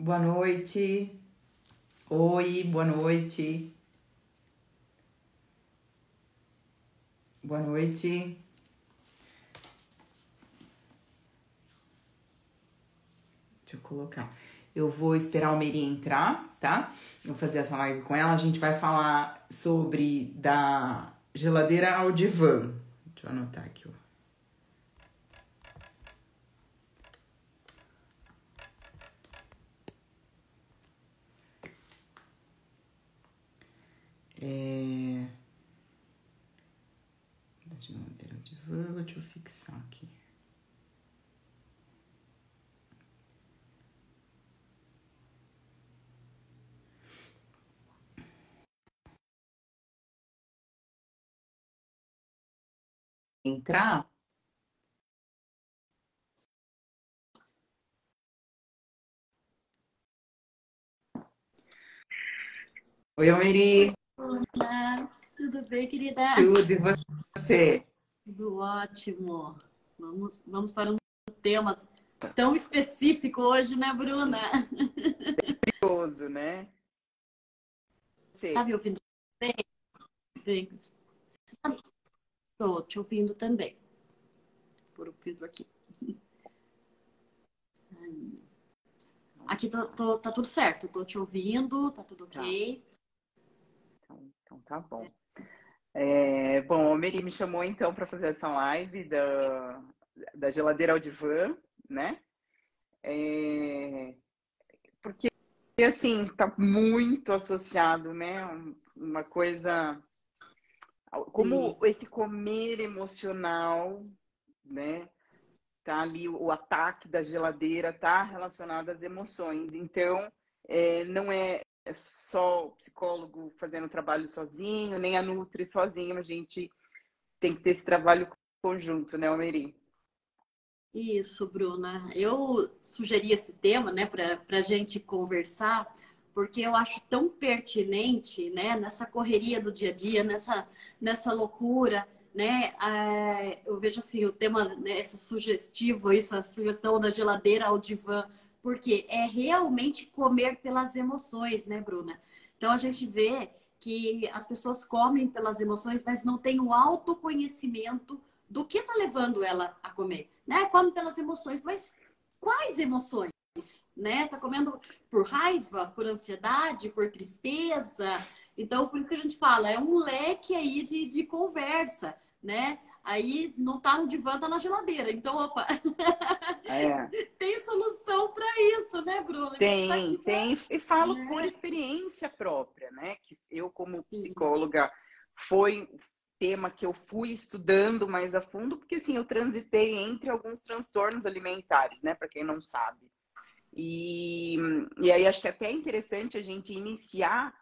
Boa noite. Oi, boa noite. Boa noite. Deixa eu colocar. Eu vou esperar o Meri entrar, tá? Vou fazer essa live com ela. A gente vai falar sobre da geladeira ao divã. Deixa eu anotar aqui, ó. Geladeira ao divã, deixa eu fixar aqui. Entrar. Oi, Almeri. Olá, tudo bem, querida? Tudo, e você? Tudo ótimo. Vamos para um tema tão específico hoje, né, Bruna? Curioso, né? Tá Você. me ouvindo bem? Bem, estou te ouvindo também. Por o filtro aqui. Aqui tá tudo certo. Tô te ouvindo, tá tudo Tá, ok. então tá bom. Bom, a Meri me chamou então para fazer essa live da geladeira ao divã, né? É, porque assim tá muito associado, né? Uma coisa Sim. como esse comer emocional, né? Tá ali o ataque da geladeira tá relacionado às emoções. Então, não é só o psicólogo fazendo o trabalho sozinho, nem a Nutri sozinho, a gente tem que ter esse trabalho conjunto, né, Almeri? Isso, Bruna. Eu sugeri esse tema, né, para gente conversar, porque eu acho tão pertinente, né, nessa correria do dia a dia, nessa loucura, né? Eu vejo assim o tema, né, essa sugestivo, essa sugestão da geladeira ao divã, porque é realmente comer pelas emoções, né, Bruna? Então a gente vê que as pessoas comem pelas emoções, mas não têm o autoconhecimento do que está levando ela a comer, né? Come pelas emoções, mas quais emoções? Né? Tá comendo por raiva, por ansiedade, por tristeza. Então, por isso que a gente fala, é um leque aí de conversa, né? Aí não tá no divã, tá na geladeira. Então, opa, É, tem solução para isso, né, Bruna? Você tá tem, aqui para, tem, e falo por né? experiência própria, né? Que eu, como Sim. psicóloga, foi tema que eu fui estudando mais a fundo, porque assim, eu transitei entre alguns transtornos alimentares, né? Para quem não sabe. E, e aí acho que até é interessante a gente iniciar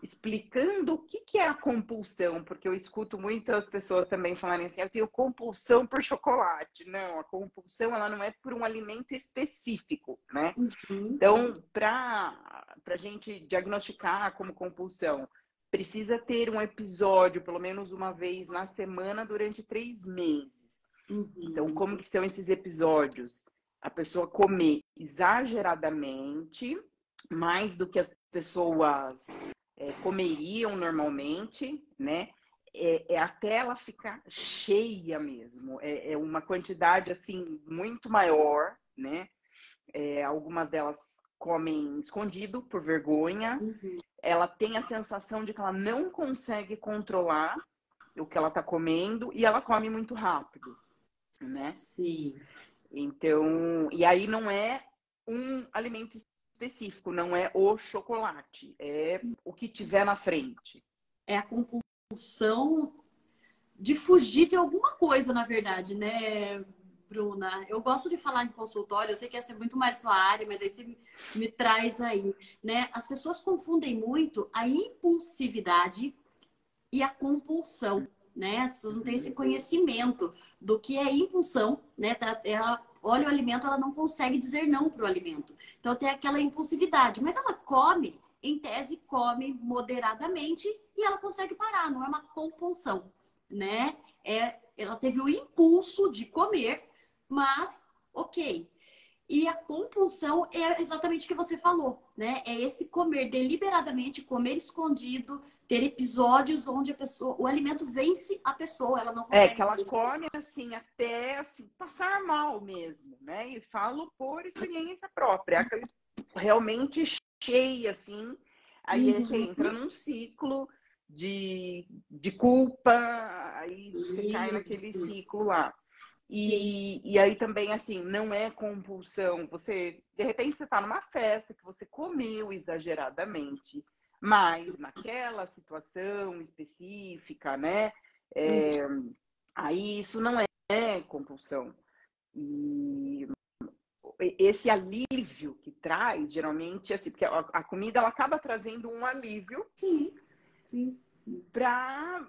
explicando o que é a compulsão, porque eu escuto muitas pessoas também falarem assim, eu tenho compulsão por chocolate. Não, a compulsão ela não é por um alimento específico, né? Uhum, sim. Então, para a gente diagnosticar como compulsão, precisa ter um episódio, pelo menos uma vez na semana, durante 3 meses. Então, Uhum. como que são esses episódios? A pessoa comer exageradamente, mais do que as pessoas comeriam normalmente, né? Até ela ficar cheia mesmo. É uma quantidade, assim, muito maior, né? Algumas delas comem escondido, por vergonha. Uhum. Ela tem a sensação de que ela não consegue controlar o que ela está comendo e ela come muito rápido, né? Sim. Então, e aí não é um alimento específico, não é o chocolate, é o que tiver na frente. É a compulsão de fugir de alguma coisa, na verdade, né, Bruna? Eu gosto de falar em consultório, eu sei que essa é muito mais sua área, mas aí você me traz aí, né? As pessoas confundem muito a impulsividade e a compulsão, né? As pessoas não têm esse Uhum. conhecimento do que é impulsão, né? Ela olha o alimento, ela não consegue dizer não para o alimento. Então tem aquela impulsividade, mas ela come, em tese, come moderadamente e ela consegue parar, não é uma compulsão, né? Ela teve o impulso de comer, mas ok. E a compulsão é exatamente o que você falou, né? É esse comer deliberadamente, comer escondido, ter episódios onde a pessoa, o alimento vence a pessoa, ela não Que consegue ela se... come assim até assim, passar mal mesmo, né? E falo por experiência própria, aquele realmente cheia assim, aí você entra Uhum. num ciclo de culpa, aí você cai naquele Isso. ciclo lá. Sim. E aí também, assim, não é compulsão. Você, de repente, você está numa festa que você comeu exageradamente, mas naquela situação específica, né? É, aí isso não é compulsão. E esse alívio que traz, geralmente, assim, porque a comida ela acaba trazendo um alívio Sim, sim. para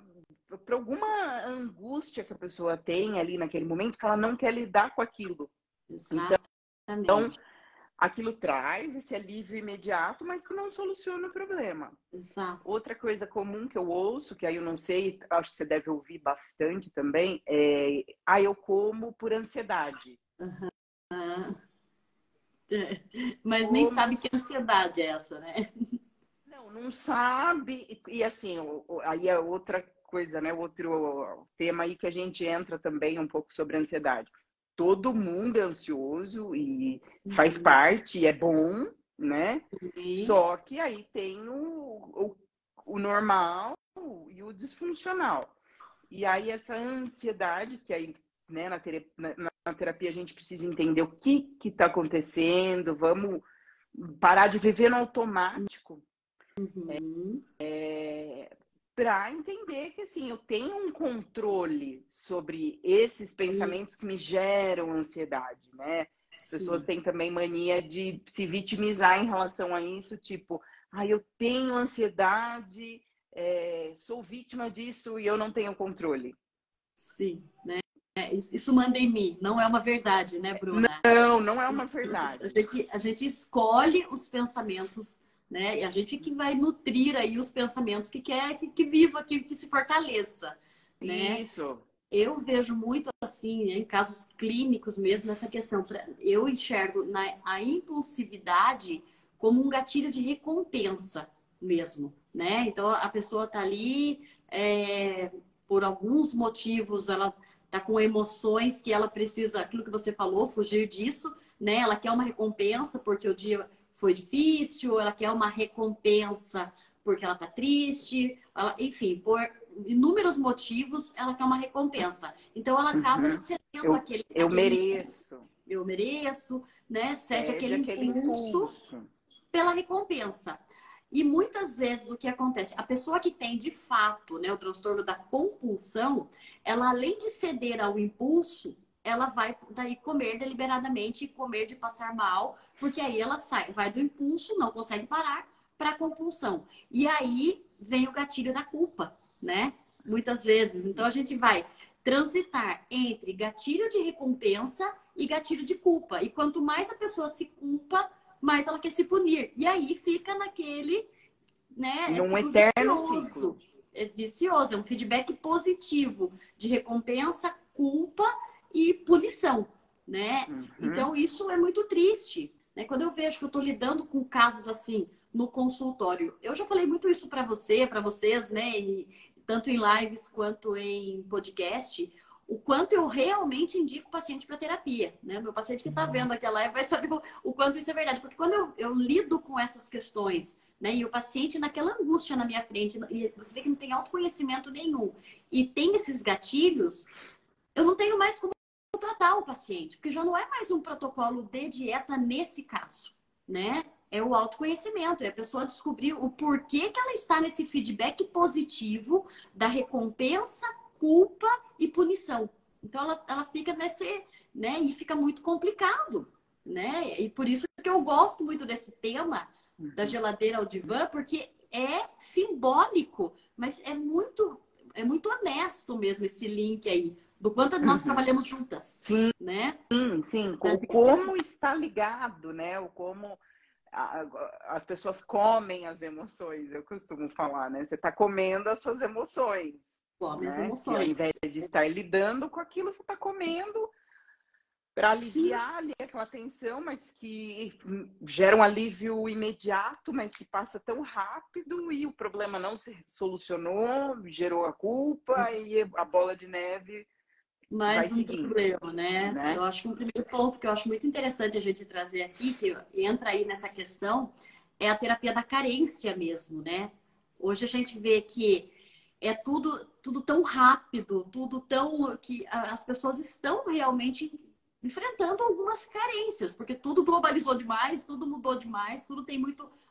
alguma angústia que a pessoa tem ali naquele momento que ela não quer lidar com aquilo. Então, Exatamente. aquilo traz esse alívio imediato, mas que não soluciona o problema. Exato. Outra coisa comum que eu ouço, que aí eu não sei, acho que você deve ouvir bastante também, eu como por ansiedade. Ah, mas nem Como sabe que ansiedade é essa, né? não sabe, e assim, aí é outra coisa, né? Outro tema aí que a gente entra também um pouco sobre ansiedade. Todo mundo é ansioso e faz Uhum. parte, é bom, né? Sim. Só que aí tem o normal e o disfuncional. E aí essa ansiedade, que aí, né, na terapia a gente precisa entender o que está acontecendo, vamos parar de viver no automático Uhum. para entender que assim, eu tenho um controle sobre esses Isso. pensamentos que me geram ansiedade, né? As pessoas Sim. têm também mania de se vitimizar em relação a isso, tipo, eu tenho ansiedade, sou vítima disso e eu não tenho controle. Sim, né? Isso manda em mim, não é uma verdade, né, Bruna? Não é uma verdade. A gente escolhe os pensamentos, né? E a gente que vai nutrir aí os pensamentos que quer que viva, que se fortaleça, né? Isso. Eu vejo muito assim, em casos clínicos mesmo, essa questão. Eu enxergo a impulsividade como um gatilho de recompensa mesmo, né? Então a pessoa tá ali, por alguns motivos, ela tá com emoções que ela precisa, aquilo que você falou, fugir disso, né? Ela quer uma recompensa porque o dia foi difícil, ela quer uma recompensa porque ela tá triste, enfim, por inúmeros motivos, ela quer uma recompensa. Então, ela acaba Uhum. cedendo Eu aquele impulso. mereço. Eu mereço, né? Cede Cede aquele aquele impulso impulso. pela recompensa. E muitas vezes o que acontece? A pessoa que tem de fato, né, o transtorno da compulsão, ela além de ceder ao impulso, ela vai daí comer deliberadamente e comer de passar mal, porque aí ela vai do impulso, não consegue parar, para a compulsão. E aí vem o gatilho da culpa, né? Muitas vezes. Então a gente vai transitar entre gatilho de recompensa e gatilho de culpa. E quanto mais a pessoa se culpa, mais ela quer se punir. E aí fica naquele, né, Num ciclo eterno ciclo. vicioso. É vicioso, é um feedback positivo de recompensa, culpa e punição, né? Uhum. Então isso é muito triste, né? Quando eu vejo que eu estou lidando com casos assim no consultório, eu já falei muito isso para você, para vocês, né? E tanto em lives quanto em podcast, o quanto eu realmente indico o paciente para terapia, né? Meu paciente que está vendo aquela live vai saber o quanto isso é verdade, porque quando eu lido com essas questões, né? E o paciente naquela angústia na minha frente, e você vê que não tem autoconhecimento nenhum, e tem esses gatilhos, eu não tenho mais como tratar o paciente, porque já não é mais um protocolo de dieta nesse caso, né? É o autoconhecimento, é a pessoa descobrir o porquê que ela está nesse feedback positivo da recompensa, culpa e punição. Então ela fica nesse, né? E fica muito complicado, né? E por isso que eu gosto muito desse tema da geladeira ao divã, porque é simbólico, mas é muito honesto mesmo esse link aí, do quanto nós Uhum. trabalhamos juntas, Sim, né? sim. Da O como necessidade. está ligado, né? O como as pessoas comem as emoções, eu costumo falar, né? Você está comendo as suas emoções, Come as né? Que ao invés emoções. de estar lidando com aquilo, você está comendo para Sim, aliviar ali aquela tensão, mas que gera um alívio imediato, mas que passa tão rápido e o problema não se solucionou, gerou a culpa e a bola de neve vai mais um seguindo, problema, né? Eu né? acho que um primeiro ponto que eu acho muito interessante a gente trazer aqui, que entra aí nessa questão, é a terapia da carência mesmo, né? Hoje a gente vê que é tudo tão rápido, tudo tão que as pessoas estão realmente enfrentando algumas carências, porque tudo globalizou demais, tudo mudou demais, tudo tem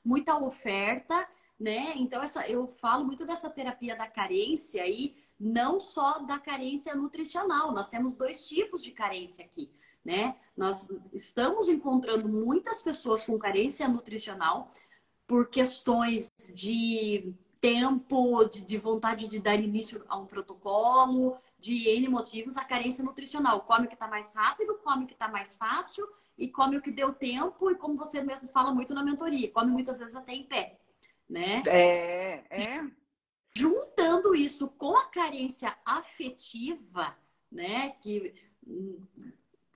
muita oferta, né? Então eu falo muito dessa terapia da carência aí, não só da carência nutricional. Nós temos dois tipos de carência aqui, né? Nós estamos encontrando muitas pessoas com carência nutricional por questões de tempo, de vontade de dar início a um protocolo, de N motivos, a carência nutricional. Come o que está mais rápido, come o que está mais fácil e come o que deu tempo e como você mesmo fala muito na mentoria, come muitas vezes até em pé, né? É. Juntando isso com a carência afetiva, né? Que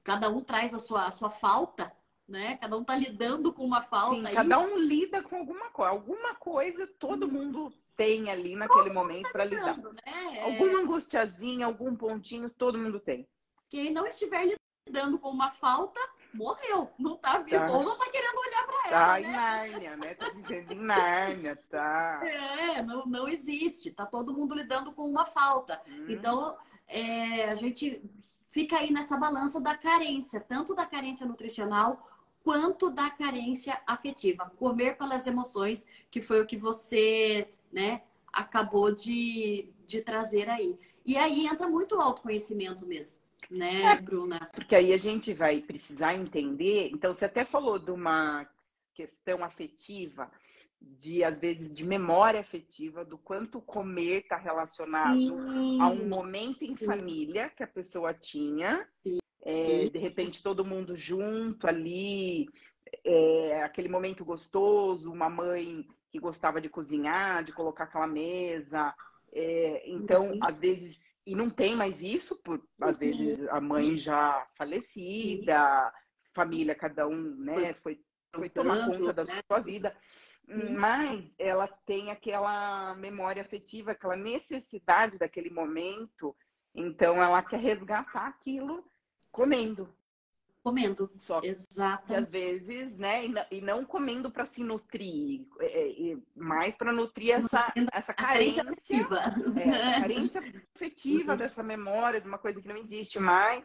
cada um traz a sua falta, né? Cada um tá lidando com uma Sim, falta aí. cada um lida com alguma coisa. Alguma coisa todo mundo tem ali naquele momento para lidar. Lidando, né? Alguma angustiazinha, algum pontinho, todo mundo tem. Quem não estiver lidando com uma falta, morreu. Não tá vivo ou Tá, não tá querendo olhar para ela, tá em né? Nárnia, né? Tá vivendo em Nárnia, tá. Não existe. Tá todo mundo lidando com uma falta. Hum. Então, a gente fica aí nessa balança da carência, tanto da carência nutricional quanto da carência afetiva. Comer pelas emoções, que foi o que você, né, acabou de trazer aí. E aí entra muito o autoconhecimento mesmo, né, Bruna? Porque aí a gente vai precisar entender. Então, você até falou de uma questão afetiva, de às vezes de memória afetiva, do quanto comer está relacionado a um Sim, momento em família que a pessoa tinha, sim, de repente todo mundo junto ali, aquele momento gostoso, uma mãe que gostava de cozinhar, de colocar aquela mesa. Então, às vezes, e não tem mais isso, às vezes a mãe já sim. falecida, família, cada um, Foi né, foi tomar tanto, conta da né? sua vida, Sim. mas ela tem aquela memória afetiva, aquela necessidade daquele momento, então ela quer resgatar aquilo comendo. Comendo. Só que às Exatamente. vezes, né, e não comendo para se nutrir, mais para nutrir essa A carência carência, afetiva. essa carência afetiva Isso. dessa memória, de uma coisa que não existe mais,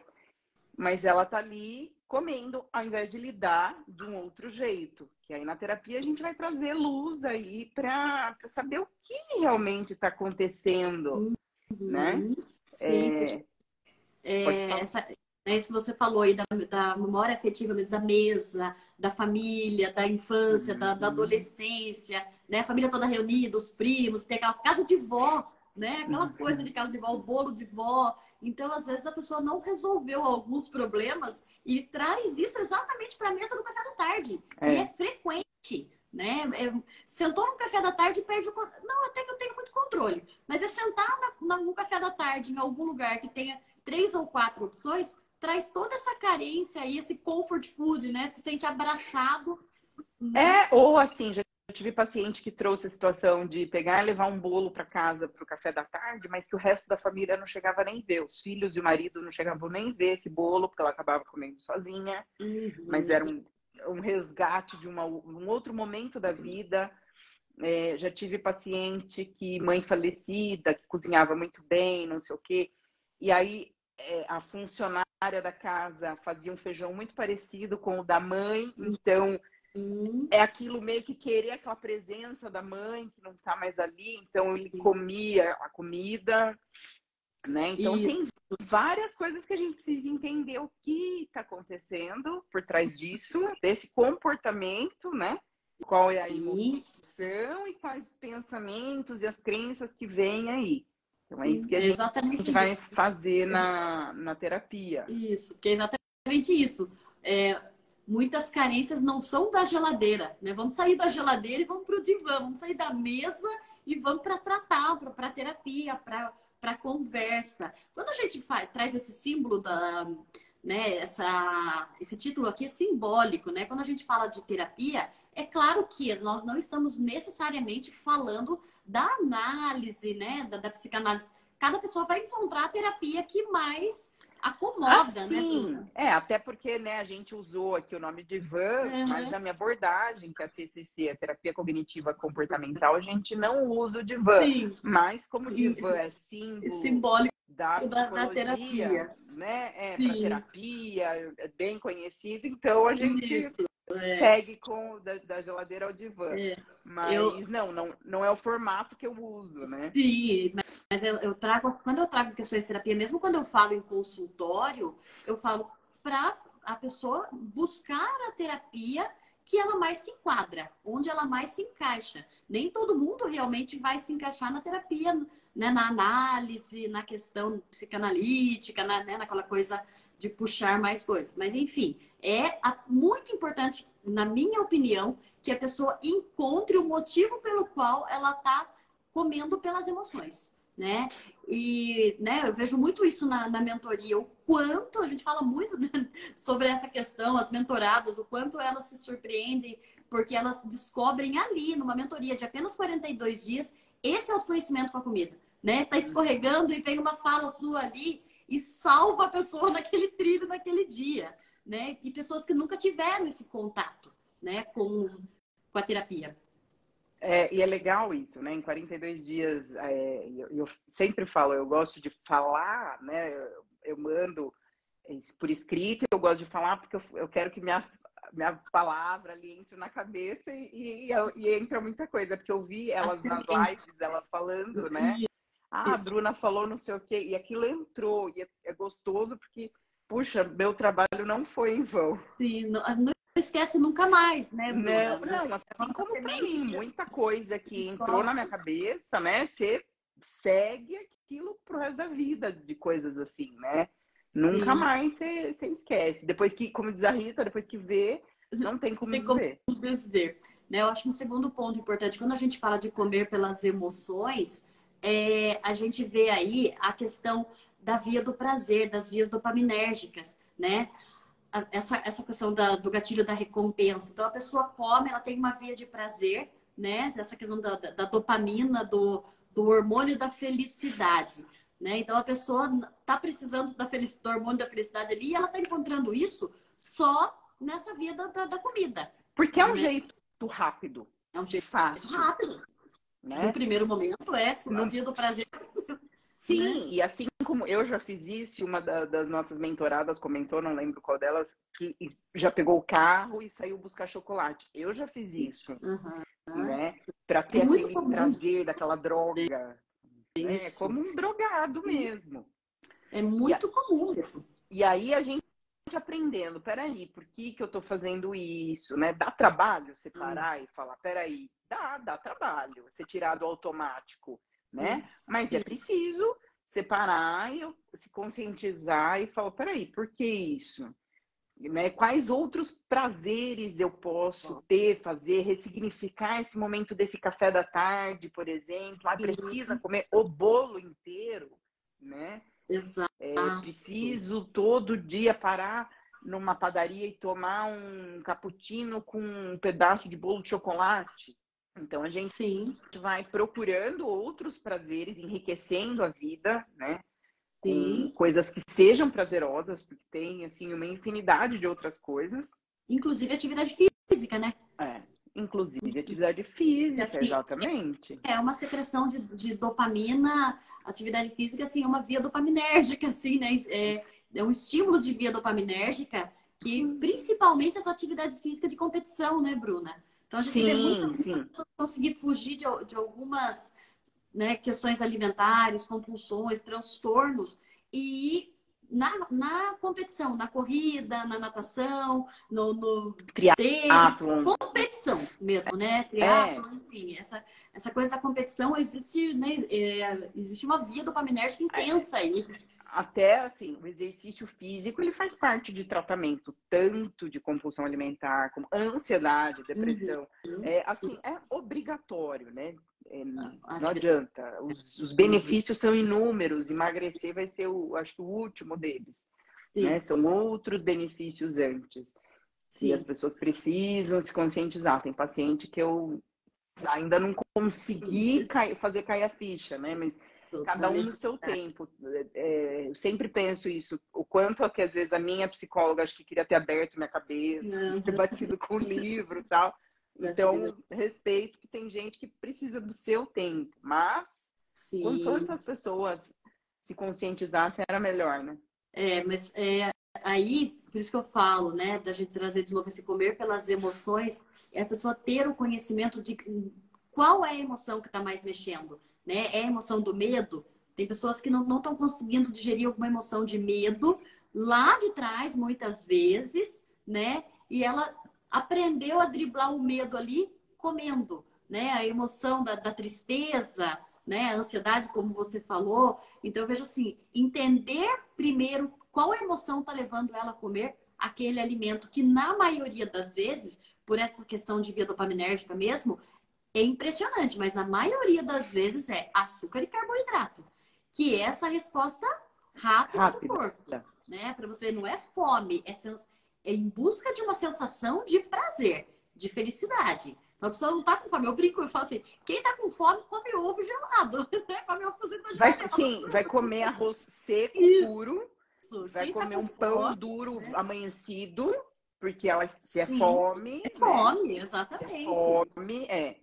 mas ela tá ali comendo, ao invés de lidar de um outro jeito. Que aí na terapia a gente vai trazer luz aí para saber o que realmente está acontecendo, né? Uhum. Sim, porque É, pode falar. isso que você falou aí da memória afetiva mesmo, da mesa, da família, da infância, da Uhum, adolescência, né? A família toda reunida, os primos, tem aquela casa de vó, né? Aquela coisa uhum. de casa de vó, o bolo de vó. Então, às vezes, a pessoa não resolveu alguns problemas e traz isso exatamente para a mesa do café da tarde. E é É, frequente, né? Sentou no café da tarde e perde o controle. Não, até que eu tenho muito controle. Mas é sentar no café da tarde em algum lugar que tenha 3 ou 4 opções, traz toda essa carência aí, esse comfort food, né? Se sente abraçado, né? ou assim, já tive paciente que trouxe a situação de pegar e levar um bolo para casa para o café da tarde, mas que o resto da família não chegava nem ver. Os filhos e o marido não chegavam nem ver esse bolo, porque ela acabava comendo sozinha, mas era Uhum. um resgate de um outro momento da vida. Já tive paciente que mãe falecida, que cozinhava muito bem, não sei o quê, e aí a funcionária da casa fazia um feijão muito parecido com o da mãe, então Uhum. é aquilo meio que querer aquela presença da mãe que não está mais ali, então ele comia a comida, né? Então Isso. tem várias coisas que a gente precisa entender o que está acontecendo por trás disso, desse comportamento, né? Qual é a Sim, emoção e quais os pensamentos e as crenças que vêm aí. Então é isso sim. que a É gente exatamente vai fazer na terapia. isso. Que é exatamente isso. É, muitas carências não são da geladeira, né? Vamos sair da geladeira e vamos para o divã, vamos sair da mesa e vamos para tratar, para terapia, para conversa. Quando a gente traz esse símbolo né, esse título aqui é simbólico, né? Quando a gente fala de terapia, é claro que nós não estamos necessariamente falando da análise, né, da psicanálise. Cada pessoa vai encontrar a terapia que mais acomoda, né, Assim, Bruna? até porque, né, a gente usou aqui o nome de Van, mas Uhum. na minha abordagem, que é a TCC, a Terapia Cognitiva Comportamental, a gente não usa o divã, Sim, mas como o sim. divã é É símbolo simbólico da da psicologia, terapia. né, para Sim, terapia, é bem conhecido, então a gente isso. É, segue com da geladeira ao divã. é. Eu, Mas não é o formato que eu uso, né? sim, mas eu trago, quando eu trago questões de terapia, mesmo quando eu falo em consultório, eu falo para a pessoa buscar a terapia que ela mais se enquadra, onde ela mais se encaixa. Nem todo mundo realmente vai se encaixar na terapia, né, na análise, na questão psicanalítica, né, naquela coisa de puxar mais coisas. Mas, enfim, muito importante, na minha opinião, que a pessoa encontre o motivo pelo qual ela está comendo pelas emoções, né? E, né, eu vejo muito isso na mentoria, o quanto a gente fala muito, né, sobre essa questão, as mentoradas, o quanto elas se surpreendem, porque elas descobrem ali, numa mentoria de apenas 42 dias, esse autoconhecimento com a comida, né? Tá escorregando e vem uma fala sua ali e salva a pessoa naquele trilho, naquele dia, né? E pessoas que nunca tiveram esse contato, né, com a terapia. E é legal isso, né? Em 42 dias, eu sempre falo, eu gosto de falar, né? Eu mando por escrito, eu gosto de falar porque eu quero que minha palavra ali entre na cabeça e entra muita coisa, porque eu vi A elas nas semente. lives, elas falando, né? Ah, a Isso. Bruna falou não sei o quê, e aquilo entrou, e é gostoso porque, puxa, meu trabalho não foi em vão. Sim, não, não esquece nunca mais, né, Bruna? Não, É assim uma como para semente mim, que muita coisa que entrou só. na minha cabeça, né? Você segue aquilo pro resto da vida, de coisas assim, né? Nunca Sim, mais você esquece. Depois que, como diz a Rita, depois que vê, não tem como tem como desver. desver. Né? Eu acho que um segundo ponto importante, quando a gente fala de comer pelas emoções, a gente vê aí a questão da via do prazer, das vias dopaminérgicas, né? Essa questão do gatilho da recompensa. Então, a pessoa come, ela tem uma via de prazer, né? Essa questão da dopamina, do hormônio da felicidade, né? Então, a pessoa está precisando do hormônio da felicidade ali e ela está encontrando isso só nessa via da comida, Porque é um né? jeito rápido É um e jeito fácil, rápido. No né? primeiro momento, a Não, via do prazer, né? sim, e assim como eu já fiz isso, uma das nossas mentoradas comentou, não lembro qual delas, que já pegou o carro e saiu buscar chocolate. Eu já fiz isso, Uhum. né? Para É ter muito aquele comum prazer daquela droga, né? É isso. como um drogado mesmo. É E, a, muito comum mesmo. e aí a gente aprendendo, peraí, por que eu tô fazendo isso, né? Dá trabalho separar e falar, peraí, dá trabalho você tirar do automático, né? Mas é Sim. preciso separar e se conscientizar e falar, peraí, por que isso? Né? Quais outros prazeres eu posso ter, fazer, ressignificar esse momento desse café da tarde, por exemplo? Ah, precisa comer o bolo inteiro, né? Exato. Preciso todo dia parar numa padaria e tomar um cappuccino com um pedaço de bolo de chocolate. Então a gente Sim, vai procurando outros prazeres, enriquecendo a vida, né? Com sim. coisas que sejam prazerosas, porque tem assim uma infinidade de outras coisas. Inclusive atividade física, né? Inclusive atividade E, física, assim, exatamente. é uma secreção de dopamina. Atividade física, assim, é uma via dopaminérgica, assim, né? É um estímulo de via dopaminérgica que, principalmente as atividades físicas de competição, né, Bruna? Então, a gente vê muita Sim, sim. conseguir fugir de algumas, né, questões alimentares, compulsões, transtornos e na competição, na corrida, na natação, no tênis, Triatlon. competição mesmo, né? É, Triatlo, enfim, essa coisa da competição existe, né? Existe uma via dopaminérgica intensa aí. até assim, o exercício físico ele faz parte de tratamento tanto de compulsão alimentar como ansiedade, Uhum, depressão. sim, Assim, é obrigatório, né? a Não atividade. adianta. Os benefícios são inúmeros. Emagrecer vai ser acho que o último deles. Sim, né? São outros benefícios antes. E as sim. pessoas precisam se conscientizar. Tem paciente que eu ainda não consegui fazer cair a ficha, né? Mas Da cada um no seu necessidade. tempo. Eu sempre penso isso, o quanto é que às vezes a minha psicóloga acho que queria ter aberto minha cabeça, ter Aham, batido com o livro e tal. da atividade. Então, respeito que tem gente que precisa do seu tempo, mas quanto antes Sim. as pessoas se conscientizassem, era melhor, né? Mas aí, por isso que eu falo, né, da gente trazer de novo esse comer pelas emoções, é a pessoa ter o conhecimento de qual é a emoção que está mais mexendo, né? É a emoção do medo? Tem pessoas que não estão conseguindo digerir alguma emoção de medo lá de trás, muitas vezes, né? E ela aprendeu a driblar o medo ali comendo, né? A emoção da tristeza, né? A ansiedade, como você falou. Então, eu vejo assim, entender primeiro qual emoção está levando ela a comer aquele alimento que, na maioria das vezes, por essa questão de via dopaminérgica mesmo, é impressionante, mas na maioria das vezes é açúcar e carboidrato, que é essa resposta rápida do Rápida. corpo, né? Para você ver, não é fome, é em busca de uma sensação de prazer, de felicidade. Então a pessoa não tá com fome. Eu brinco, eu falo assim, quem tá com fome come ovo gelado, né? Come ovo cozido na Vai, geladeira. sim, vai comer arroz seco, Isso. puro, vai Quem tá comer com um pão fome, duro né? amanhecido, porque ela, se é Sim, fome, é né? fome, Se é exatamente. fome, é.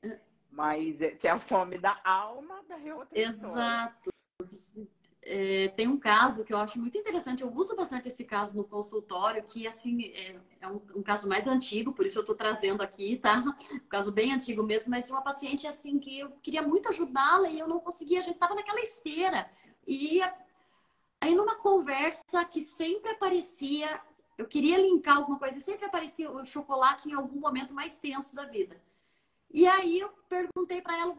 Mas se é a fome da alma, daí é outra história. Exato. Tem um caso que eu acho muito interessante, eu uso bastante esse caso no consultório, que assim é um caso mais antigo, por isso eu estou trazendo aqui, tá? Um caso bem antigo mesmo, mas de uma paciente assim que eu queria muito ajudá-la e eu não conseguia, a gente estava naquela esteira. E aí numa conversa que sempre aparecia, eu queria linkar alguma coisa, e sempre aparecia o chocolate em algum momento mais tenso da vida. E aí eu perguntei para ela,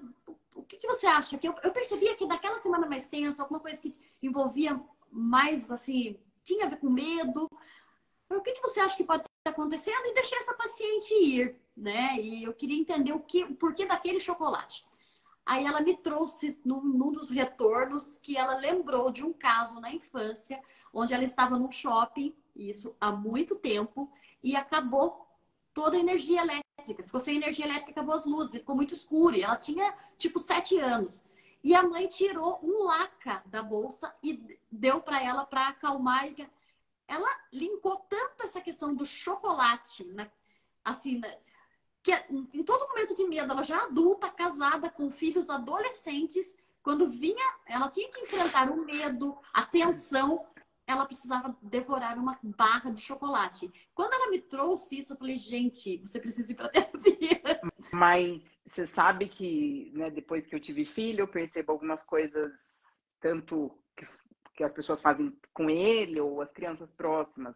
o que você acha? Que eu percebia que daquela semana mais tensa, alguma coisa que envolvia mais, assim, tinha a ver com medo. O que você acha que pode estar acontecendo? E deixei essa paciente ir, né? E eu queria entender o porquê daquele chocolate. Aí ela me trouxe num dos retornos que ela lembrou de um caso na infância, onde ela estava num shopping, isso há muito tempo, e acabou toda a energia elétrica. Ficou sem energia elétrica, acabou as luzes, ficou muito escuro. E ela tinha, tipo, 7 anos. E a mãe tirou um laca da bolsa e deu para ela para acalmar. Ela linkou tanto essa questão do chocolate, né? Assim, né? Que em todo momento de medo, ela já adulta, casada, com filhos adolescentes, quando vinha, ela tinha que enfrentar o medo, a tensão, ela precisava devorar uma barra de chocolate. Quando ela me trouxe isso, eu falei, gente, você precisa ir para terapia. Mas você sabe que, né, depois que eu tive filho, eu percebo algumas coisas, tanto que as pessoas fazem com ele ou as crianças próximas.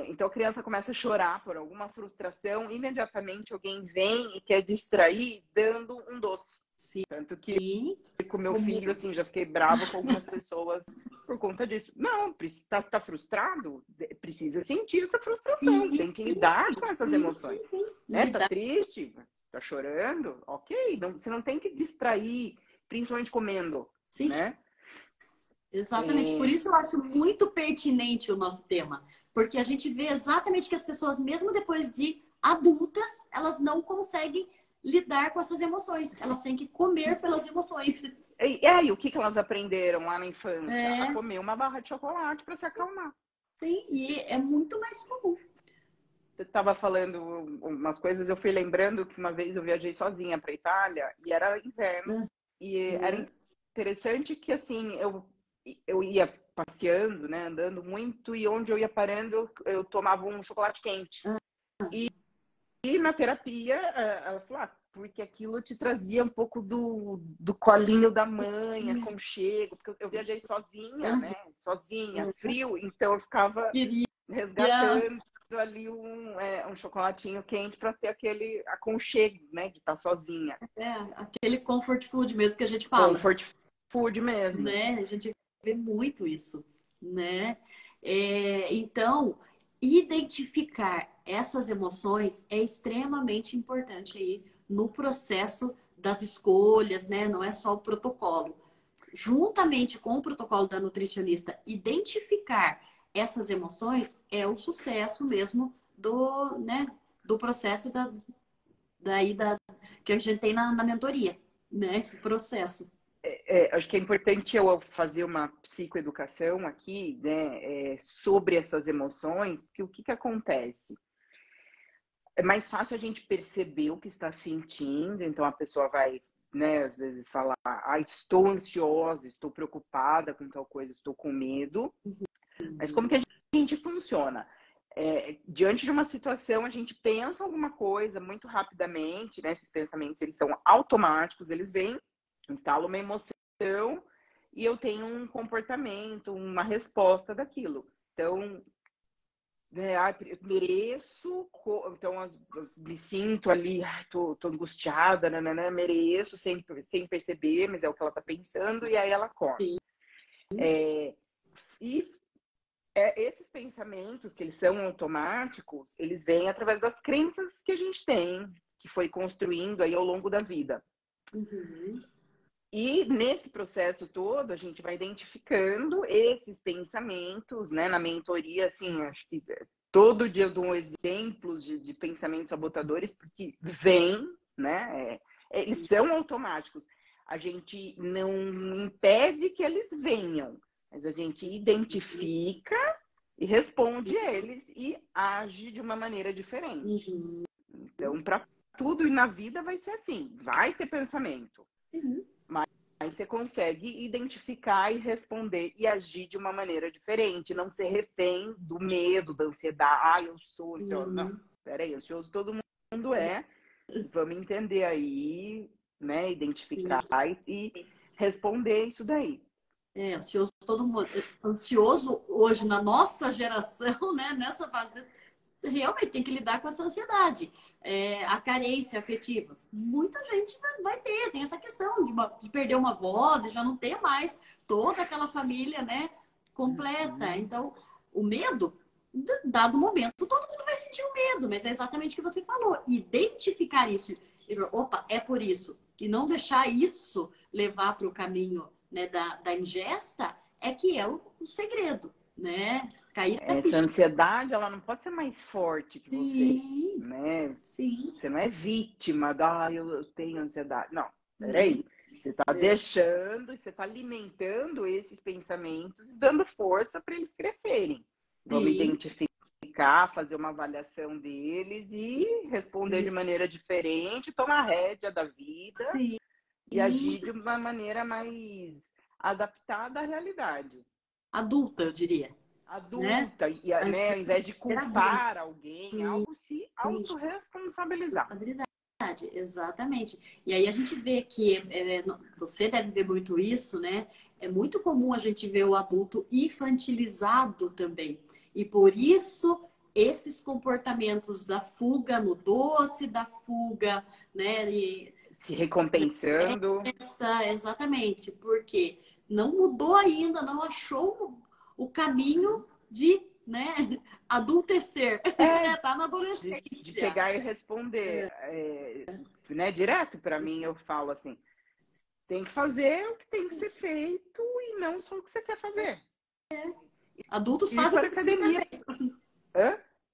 Então a criança começa a chorar por alguma frustração, imediatamente alguém vem e quer distrair dando um doce. Tanto que Sim, com meu como filho, assim, já fiquei brava com algumas pessoas por conta disso. Não, tá frustrado? Precisa sentir essa frustração, sim, tem que lidar com essas sim, emoções. sim, sim. Né? Tá Lidar, triste? Tá chorando? Ok, você não tem que distrair, principalmente comendo, sim. né? Exatamente, por É, isso eu acho muito pertinente o nosso tema, porque a gente vê exatamente que as pessoas, mesmo depois de adultas, elas não conseguem lidar com essas emoções, elas têm que comer pelas emoções. e aí, o que elas aprenderam lá na infância? A É, comer uma barra de chocolate para se acalmar. sim, e é muito mais comum. Você estava falando umas coisas, eu fui lembrando que uma vez eu viajei sozinha para Itália e era inverno e era Uhum. interessante que assim eu ia passeando, né, andando muito e onde eu ia parando eu tomava um chocolate quente. E na terapia ela falou, porque aquilo te trazia um pouco do colinho da mãe, aconchego, porque eu viajei sozinha, Uhum. né, sozinha, frio, então eu ficava Queria resgatando ali um chocolatinho quente para ter aquele aconchego, né, de estar sozinha. aquele comfort food mesmo que a gente fala, Comfort food mesmo. né? A gente vê muito isso, né? Então, identificar essas emoções é extremamente importante aí no processo das escolhas, né? Não é só o protocolo. Juntamente com o protocolo da nutricionista, identificar essas emoções é o sucesso mesmo do, né, do processo que a gente tem na mentoria, né? Esse processo. Acho que é importante eu fazer uma psicoeducação aqui, né, sobre essas emoções, porque o que acontece? É mais fácil a gente perceber o que está sentindo, então a pessoa vai, né, às vezes falar, estou ansiosa, estou preocupada com tal coisa, estou com medo. Mas como que a gente funciona? Diante de uma situação, a gente pensa alguma coisa muito rapidamente, né? Esses pensamentos, eles são automáticos, eles vêm, instalam uma emoção e eu tenho um comportamento, uma resposta daquilo. Então, eu mereço, então me sinto ali, tô angustiada, mereço sem perceber, mas é o que ela tá pensando, e aí ela come. Esses pensamentos, que eles são automáticos, eles vêm através das crenças que a gente tem, que foi construindo aí ao longo da vida. Uhum. E nesse processo todo, a gente vai identificando esses pensamentos, né? Na mentoria, assim, acho que todo dia eu dou exemplos de pensamentos sabotadores, porque vêm, né? Eles são automáticos. A gente não impede que eles venham, mas a gente identifica e responde a eles e age de uma maneira diferente. Uhum. Então, para tudo e na vida vai ser assim, vai ter pensamento. Uhum. Mas você consegue identificar e responder e agir de uma maneira diferente, não ser refém do medo, da ansiedade. Eu sou ansioso. Não, peraí, ansioso todo mundo é. Vamos entender aí, né? Identificar e responder isso daí. Ansioso todo mundo. Ansioso hoje na nossa geração, né? Nessa fase, realmente tem que lidar com essa ansiedade. A carência afetiva. Muita gente vai ter, tem essa questão de perder uma avó, de já não ter mais toda aquela família, né, completa. Então, o medo, dado momento, todo mundo vai sentir o medo, mas é exatamente o que você falou. Identificar isso. Opa, é por isso. E não deixar isso levar para o caminho, né, da ingesta, é que é o segredo, né? Cair a Essa ficha. ansiedade, ela não pode ser mais forte que você, Sim, né? sim. Você não é vítima da, eu tenho ansiedade. Não, peraí. Você está deixando, você está alimentando esses pensamentos e dando força para eles crescerem. Vamos identificar, fazer uma avaliação deles e responder de maneira diferente, tomar a rédea da vida e agir de uma maneira mais adaptada à realidade. Adulta, eu diria. Adulta, Né? né? Ao invés de culpar alguém, algo se autorresponsabilizar. Exatamente. E aí a gente vê que você deve ver muito isso, né? É muito comum a gente ver o adulto infantilizado também. E por isso esses comportamentos da fuga no doce, da fuga, né? Se recompensando. Exatamente, porque não mudou ainda, não achou o caminho de, né, adultecer. Tá na adolescência. De pegar e responder. Né, direto para mim, eu falo assim, tem que fazer o que tem que ser feito e não só o que você quer fazer. Adultos fazem o que precisa ser feito.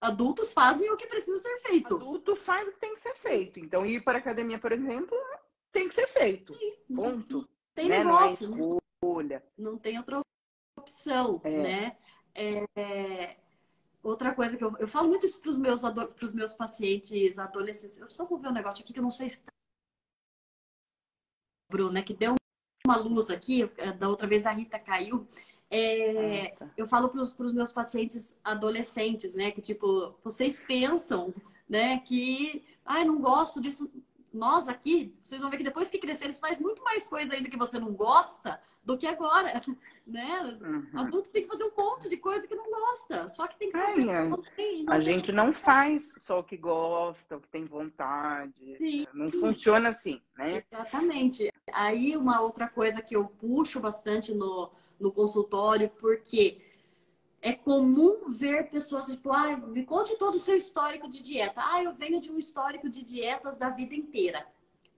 Adultos fazem o que precisa ser feito. Adulto faz o que tem que ser feito. Então, ir para a academia, por exemplo, tem que ser feito. Ponto. Tem né? negócio. Não é escolha. Não tem outra opção, né? Outra coisa que eu falo muito isso para os meus pacientes adolescentes. Eu só vou ver um negócio aqui que eu não sei se tá... Bruna, que deu uma luz aqui, da outra vez a Rita caiu. Eu falo para os meus pacientes adolescentes, né? Que tipo, vocês pensam, né? Que, não gosto disso. Nós aqui, vocês vão ver que depois que crescer, eles fazem muito mais coisa ainda que você não gosta do que agora, né? Adulto tem que fazer um monte de coisa que não gosta, só que tem que fazer. A gente não faz só o que gosta, o que tem vontade. Sim. Não funciona assim, né? Exatamente. Aí uma outra coisa que eu puxo bastante no consultório, porque é comum ver pessoas tipo, me conte todo o seu histórico de dieta. Eu venho de um histórico de dietas da vida inteira.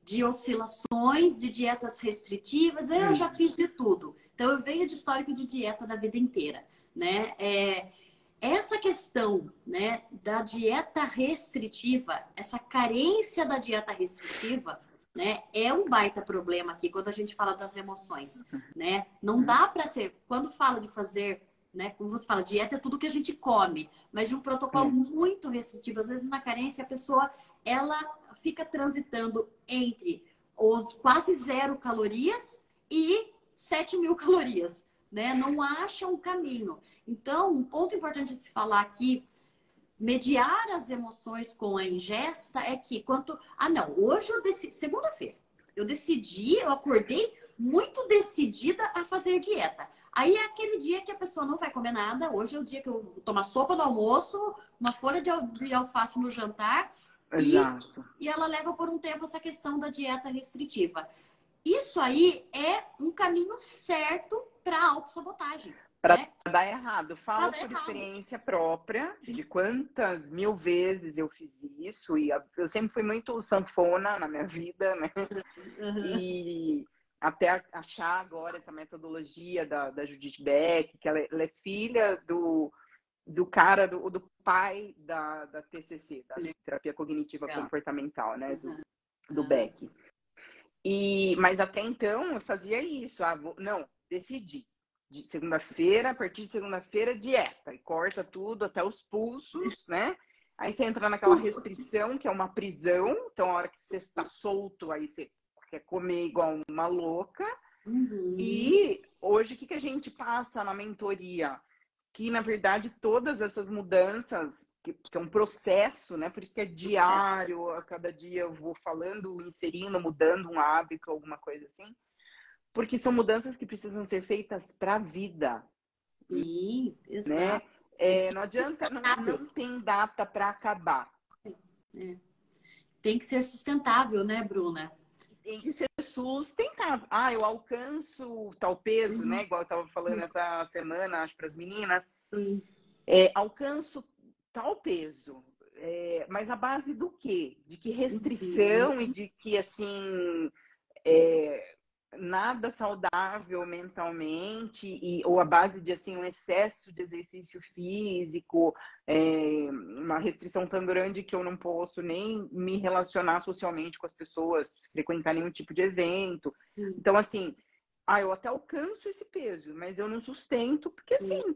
De oscilações, de dietas restritivas, eu já fiz de tudo. Então, eu venho de histórico de dieta da vida inteira. né? Essa questão, né, da dieta restritiva, essa carência da dieta restritiva, né, é um baita problema aqui quando a gente fala das emoções, né? Não dá para ser, quando fala de fazer, né, como você fala, dieta é tudo que a gente come, mas de um protocolo muito restritivo, às vezes na carência a pessoa ela fica transitando entre os quase 0 calorias e 7.000 calorias, né? Não acha um caminho. Então, um ponto importante de se falar aqui, mediar as emoções com a ingesta é que não, hoje eu decidi, segunda-feira, eu acordei muito decidida a fazer dieta. Aí é aquele dia que a pessoa não vai comer nada, hoje é o dia que eu vou tomar sopa no almoço, uma folha de alface no jantar, e ela leva por um tempo essa questão da dieta restritiva. Isso aí é um caminho certo para autossabotagem. Para né? dar errado. Falo por experiência própria, de quantas 1000 vezes eu fiz isso. E eu sempre fui muito sanfona na minha vida, né? E até achar agora essa metodologia da Judith Beck, que ela é filha do cara, do pai da TCC, da Terapia Cognitiva Comportamental, né? Do Beck. Mas até então eu fazia isso. Decidi. De segunda-feira, a partir de segunda-feira, dieta. E corta tudo, até os pulsos, né? Aí você entra naquela restrição, que é uma prisão. Então, a hora que você está solto, aí você quer comer igual uma louca. E hoje, o que a gente passa na mentoria? Que, na verdade, todas essas mudanças, que é um processo, né? Por isso que é diário, a cada dia eu vou falando, inserindo, mudando um hábito, alguma coisa assim. Porque são mudanças que precisam ser feitas para a vida. Sim, exato. Né? Não adianta, não tem data para acabar. Tem que ser sustentável, né, Bruna? Tem que ser sustentável. Eu alcanço tal peso, né? Igual eu estava falando essa semana, acho, para as meninas. Alcanço tal peso. Mas a base do quê? De que restrição e de que, assim... nada saudável mentalmente ou a base de assim um excesso de exercício físico, uma restrição tão grande que eu não posso nem me relacionar socialmente com as pessoas, frequentar nenhum tipo de evento. Então assim, eu até alcanço esse peso, mas eu não sustento porque assim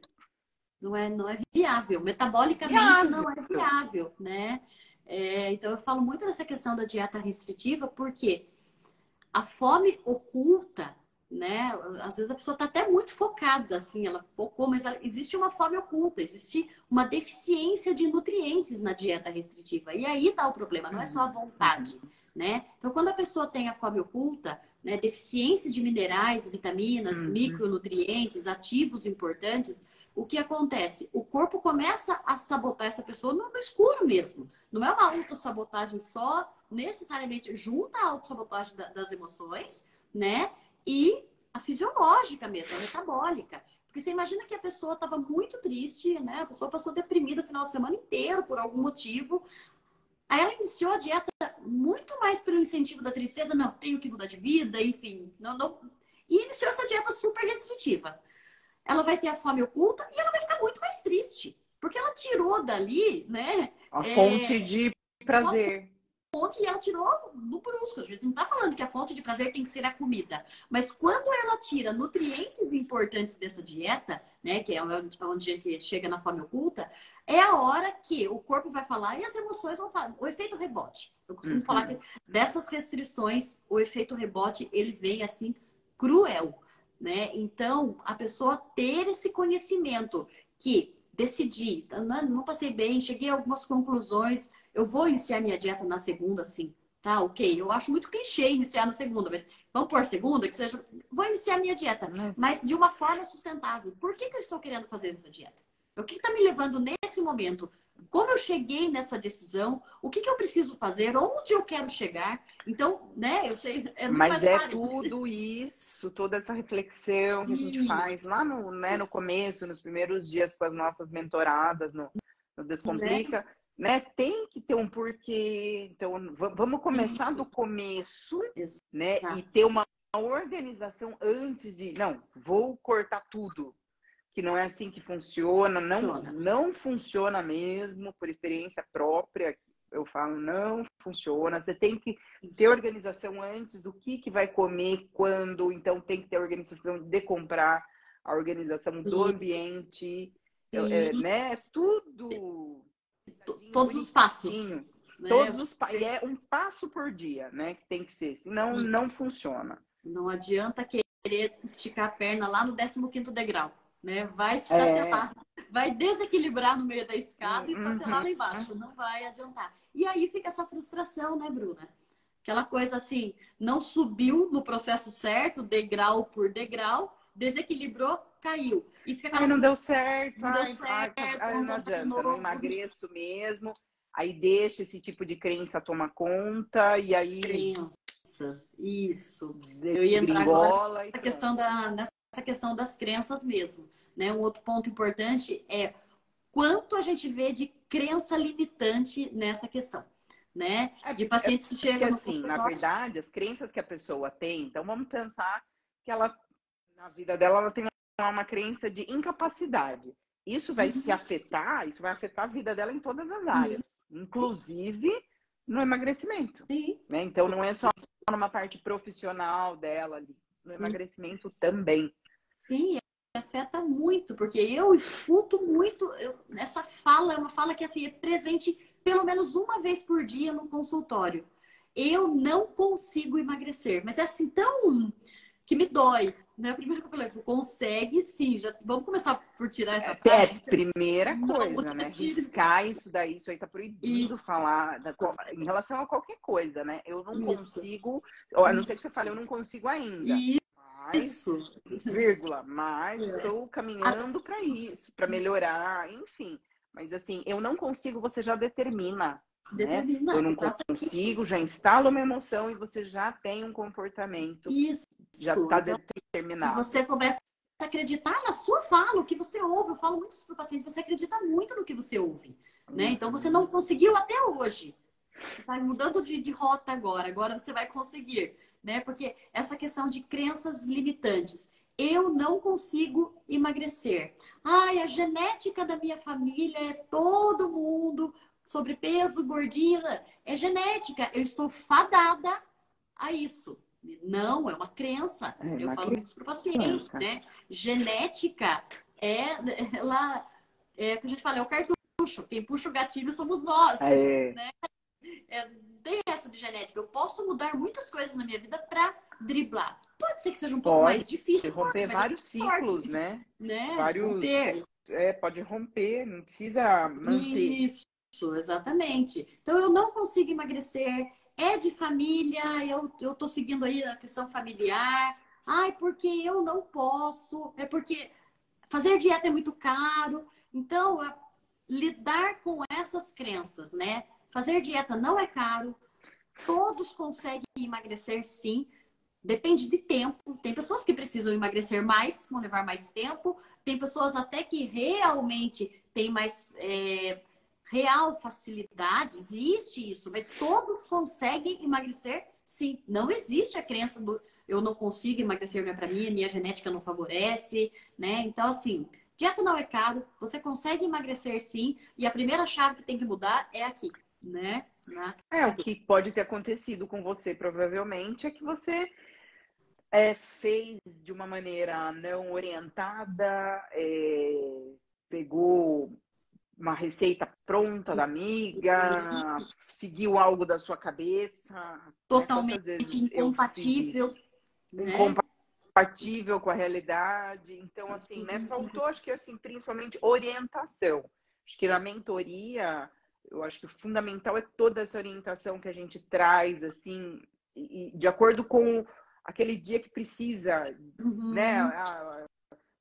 não é viável, metabolicamente não é viável, né? Então eu falo muito dessa questão da dieta restritiva porque a fome oculta, né? Às vezes a pessoa está até muito focada, assim, ela focou, mas existe uma fome oculta, existe uma deficiência de nutrientes na dieta restritiva. E aí tá o problema, não é só a vontade, né? Então, quando a pessoa tem a fome oculta, né, deficiência de minerais, vitaminas, micronutrientes, ativos importantes, o que acontece? O corpo começa a sabotar essa pessoa no escuro mesmo. Não é uma autossabotagem só, necessariamente junta a autossabotagem das emoções, né? E a fisiológica mesmo, a metabólica. Porque você imagina que a pessoa estava muito triste, né? A pessoa passou deprimida o final de semana inteiro por algum motivo. Aí ela iniciou a dieta muito mais pelo incentivo da tristeza, não, tenho que mudar de vida, enfim. E iniciou essa dieta super restritiva. Ela vai ter a fome oculta e ela vai ficar muito mais triste. Porque ela tirou dali, né? A fonte de prazer. Fonte e ela tirou no brusco. A gente não está falando que a fonte de prazer tem que ser a comida. Mas quando ela tira nutrientes importantes dessa dieta, né? Que é onde a gente chega na fome oculta, é a hora que o corpo vai falar e as emoções vão falar. O efeito rebote. Eu costumo falar que dessas restrições, o efeito rebote, ele vem assim, cruel, né? Então, a pessoa ter esse conhecimento que decidi, não passei bem, cheguei a algumas conclusões, eu vou iniciar minha dieta na segunda, sim. Tá, ok. Eu acho muito clichê iniciar na segunda, mas vamos por segunda, que seja. Vou iniciar minha dieta, mas de uma forma sustentável. Por que eu estou querendo fazer essa dieta? O que está me levando nesse momento? Como eu cheguei nessa decisão? O que eu preciso fazer? Onde eu quero chegar? Então, né, eu sei. Mas é tudo isso, toda essa reflexão que a gente faz lá no começo, nos primeiros dias com as nossas mentoradas no Descomplica, né? Tem que ter um porquê. Então, vamos começar do começo, né? E ter uma organização antes de, não, vou cortar tudo. que não é assim que funciona, Funciona. não funciona mesmo, por experiência própria, eu falo, não funciona. Você tem que ter Isso. organização antes do que vai comer, quando, então tem que ter organização de comprar, a organização do E, ambiente, e né? Tudo todos os passos, bonitinho. né? E é um passo por dia, né? Que tem que ser, senão E não funciona. não adianta querer esticar a perna lá no 15º degrau, né? Vai É. estatelar, vai desequilibrar no meio da escada e estatelar Uhum. lá embaixo. Não vai adiantar. E aí fica essa frustração, né, Bruna? Aquela coisa assim, não subiu no processo certo, degrau por degrau, desequilibrou, caiu. E fica Ai, aquela não deu frustração. certo, Não deu certo, vamos não tentar de adianta, não novo. emagreço mesmo. Aí deixa esse tipo de crença tomar conta, e aí Crenças, isso. Eu ia entrar agora desgringola e pronto. nessa questão das crenças mesmo, né? Um outro ponto importante é quanto a gente vê de crença limitante nessa questão, né? De pacientes que Porque chegam no assim, na consultório. verdade, as crenças que a pessoa tem, então vamos pensar que ela, na vida dela, ela tem uma crença de incapacidade. Isso vai se Uhum, afetar, isso vai afetar a vida dela em todas as sim, áreas, inclusive no emagrecimento, sim, né? Então não é só numa parte profissional dela ali, no emagrecimento também. sim, afeta muito, porque eu escuto muito, essa fala é uma fala que assim, é presente pelo menos uma vez por dia no consultório. Eu não consigo emagrecer, mas é assim tão que me dói, né? Primeiro que eu falei, consegue sim, já vamos começar por tirar essa É, prática. primeira Não, coisa, né? tire Riscar isso daí, isso aí tá proibido isso, falar em relação a qualquer coisa, né? Eu não isso, consigo, a não ser que você fale, eu não consigo ainda. Mas, isso. vírgula, mas É. estou A- caminhando para isso, para melhorar, enfim. Mas assim, eu não consigo, você já determina, né? Determina, Eu não exatamente. consigo, já instala uma emoção e você já tem um comportamento, Isso. já está Então, e determinado. você começa a acreditar na sua fala, o que você ouve. Eu falo muito isso para o paciente, você acredita muito no que você ouve, né? Então, você não Uhum. conseguiu até hoje. Você está mudando de rota agora, agora você vai conseguir, né? Porque essa questão de crenças limitantes. Eu não consigo emagrecer. Ai, a genética da minha família é todo mundo sobrepeso, gordura. É genética. Eu estou fadada a isso. Não, é uma crença. É Eu uma falo muito para o paciente, criança. né? Genética ela, o que a gente fala, é o cartucho. Quem puxa o gatilho somos nós. É, Não tem essa de genética. Eu posso mudar muitas coisas na minha vida para driblar. Pode ser que seja um pouco pode mais difícil, pode, romper mas eu vários ciclos, concordo, né? né? Vários. Romper. Pode romper, não precisa manter. Isso, exatamente. Então, eu não consigo emagrecer. É de família, eu tô seguindo aí a questão familiar. Ai, porque eu não posso. É porque fazer dieta é muito caro. Então, lidar com essas crenças, né? Fazer dieta não é caro. Todos conseguem emagrecer, sim. Depende de tempo. Tem pessoas que precisam emagrecer mais, vão levar mais tempo. Tem pessoas até que realmente têm mais real facilidade. Existe isso, mas todos conseguem emagrecer, sim. Não existe a crença do eu não consigo emagrecer, não é para mim, minha genética não favorece, né? Então, assim, dieta não é caro, você consegue emagrecer, sim. E a primeira chave que tem que mudar é aqui, né? O que pode ter acontecido com você, provavelmente, é que você fez de uma maneira não orientada, pegou uma receita pronta da amiga, seguiu algo da sua cabeça, né? Totalmente Quantas vezes eu fiz incompatível, isso? né? Incompatível com a realidade. Então, assim, né? Faltou, acho que, assim, principalmente orientação. Acho que na mentoria, eu acho que o fundamental é toda essa orientação que a gente traz, assim, e de acordo com aquele dia que precisa, né? Uhum.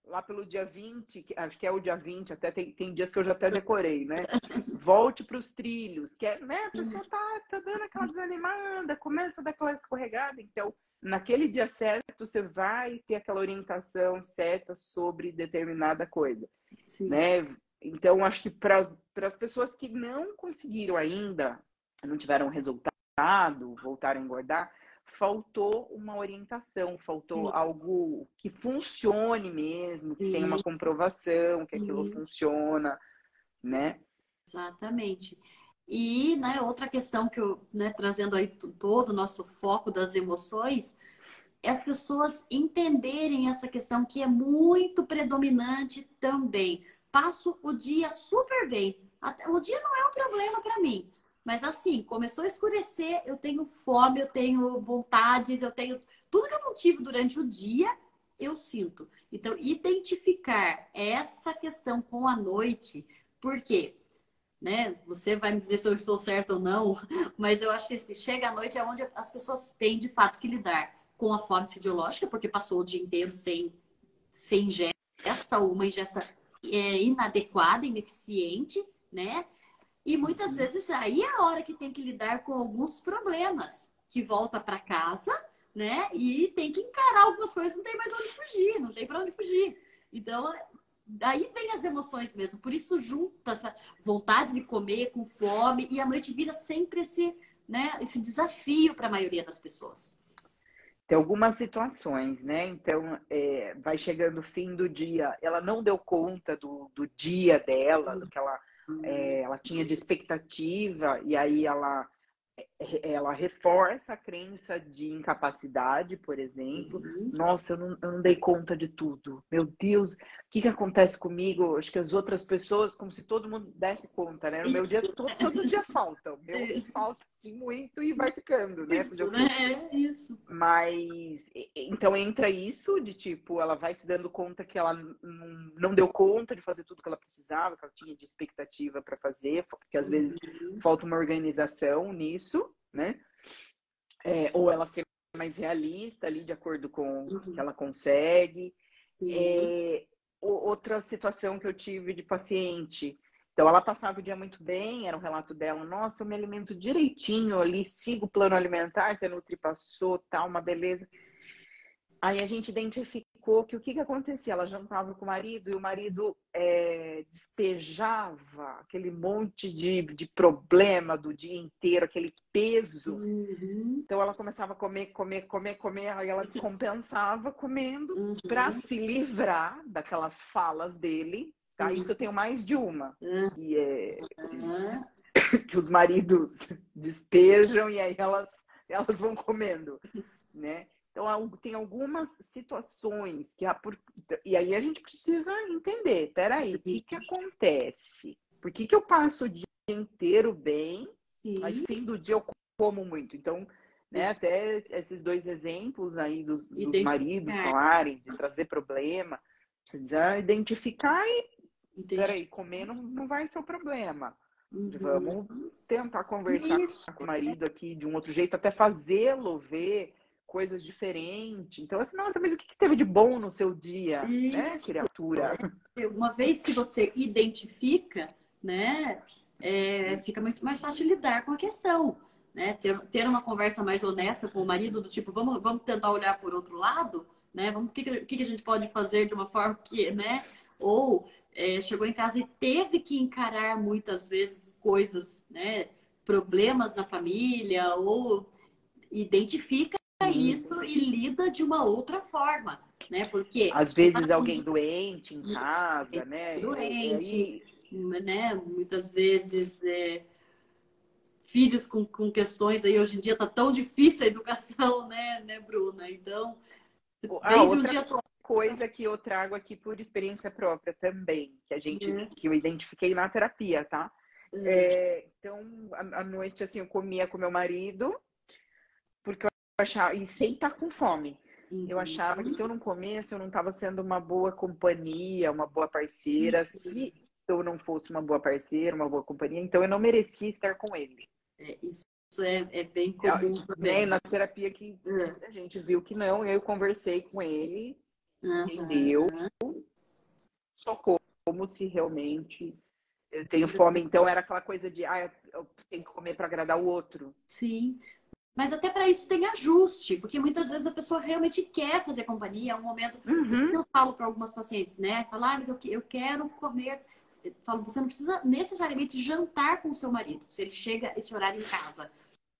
Lá pelo dia 20, acho que é o dia 20, até tem dias que eu já até decorei, né? Volte para os trilhos, que é, né? A pessoa tá dando aquela desanimada, começa a dar aquela escorregada, então naquele dia certo você vai ter aquela orientação certa sobre determinada coisa, Sim. né? Então acho que para as pessoas que não conseguiram ainda, não tiveram resultado, voltaram a engordar, faltou uma orientação, faltou Sim, algo que funcione mesmo, que tenha uma sim, comprovação, que aquilo sim, funciona, né? exatamente. E, né, outra questão que eu, né, trazendo aí todo o nosso foco das emoções, é as pessoas entenderem essa questão que é muito predominante também. Passo o dia super bem. O dia não é um problema para mim. Mas assim, começou a escurecer, eu tenho fome, eu tenho vontades, eu tenho tudo que eu não tive durante o dia, eu sinto. Então, identificar essa questão com a noite, por quê? Né? Você vai me dizer se eu estou certa ou não, mas eu acho que chega à noite é onde as pessoas têm de fato que lidar com a fome fisiológica, porque passou o dia inteiro sem ingesta, ou uma ingesta inadequada, ineficiente, né? E muitas Uhum. vezes aí é a hora que tem que lidar com alguns problemas, que volta para casa, né? E tem que encarar algumas coisas, não tem mais onde fugir, não tem para onde fugir. Então, daí vem as emoções mesmo. Por isso junta essa vontade de comer com fome e a noite vira sempre esse, né, esse desafio para a maioria das pessoas. Tem algumas situações, né? Então, vai chegando o fim do dia, ela não deu conta do dia dela, do que ela tinha de expectativa, e aí ela reforça a crença de incapacidade, por exemplo. Uhum. Nossa, eu não dei conta de tudo. Meu Deus, o que que acontece comigo? Acho que as outras pessoas, como se todo mundo desse conta, né? No meu dia, Isso, todo dia falta. O meu falta assim muito e vai ficando, né? Fazer o isso, quê? né? É isso. Mas então entra isso de tipo, ela vai se dando conta que ela não deu conta de fazer tudo que ela precisava, que ela tinha de expectativa para fazer, porque às vezes Uhum. falta uma organização nisso, né? Ou ela ser mais realista ali, de acordo com o que Uhum. ela consegue. Sim. É, outra situação que eu tive de paciente. Então, ela passava o dia muito bem, era um relato dela. Nossa, eu me alimento direitinho ali, sigo o plano alimentar que a Nutri passou, tal, uma beleza. Aí a gente identificou que o que acontecia? Ela jantava com o marido e o marido despejava aquele monte de problema do dia inteiro, aquele peso. Uhum. Então ela começava a comer, comer, comer, comer, aí ela descompensava comendo para Uhum. se livrar daquelas falas dele, tá? Isso eu Sim. tenho mais de uma, que é Uhum. que os maridos despejam e aí elas vão comendo, né? Então tem algumas situações e aí a gente precisa entender, peraí, o que acontece? Por que eu passo o dia inteiro bem, mas Sim. fim do dia eu como muito? Então, né, até esses dois exemplos aí dos maridos Identificar. falarem, de trazer problema, precisa identificar e, Identificar. peraí, comer não vai ser o problema. Uhum. Vamos tentar conversar Isso. com o marido aqui de um outro jeito, até fazê-lo ver coisas diferentes. Então, assim, nossa, mas o que teve de bom no seu dia, né, Isso. criatura? Uma vez que você identifica, né, fica muito mais fácil lidar com a questão, né? Ter uma conversa mais honesta com o marido, do tipo, vamos tentar olhar por outro lado, né? O que a gente pode fazer de uma forma que, né? Ou chegou em casa e teve que encarar muitas vezes coisas, né? Problemas na família, ou identifica Sim. isso e lida de uma outra forma, né? Porque Às vezes alguém doente em casa, né? doente, Aí, né? Muitas vezes filhos com questões aí hoje em dia tá tão difícil a educação, né, Bruna? Então, vem de um outra dia todo. coisa que eu trago aqui por experiência própria também, Né? que eu identifiquei na terapia, tá? Então, à noite, assim, eu comia com meu marido, porque eu achava, e sem estar com fome. Eu achava que Uhum. se eu não comesse, eu não estava sendo uma boa companhia, uma boa parceira. Se eu não fosse uma boa parceira, uma boa companhia, então eu não merecia estar com ele. Isso é bem comum Né? também. Na terapia que a gente viu que não, eu conversei com ele, entendeu? Uhum. Só como se realmente eu tenho fome. Então era aquela coisa de, eu tenho que comer para agradar o outro. Sim. Mas até para isso tem ajuste, porque muitas vezes a pessoa realmente quer fazer companhia, é um momento. O que Uhum. eu falo para algumas pacientes, né? Falar, mas eu quero comer. Eu falo, você não precisa necessariamente jantar com o seu marido, se ele chega esse horário em casa.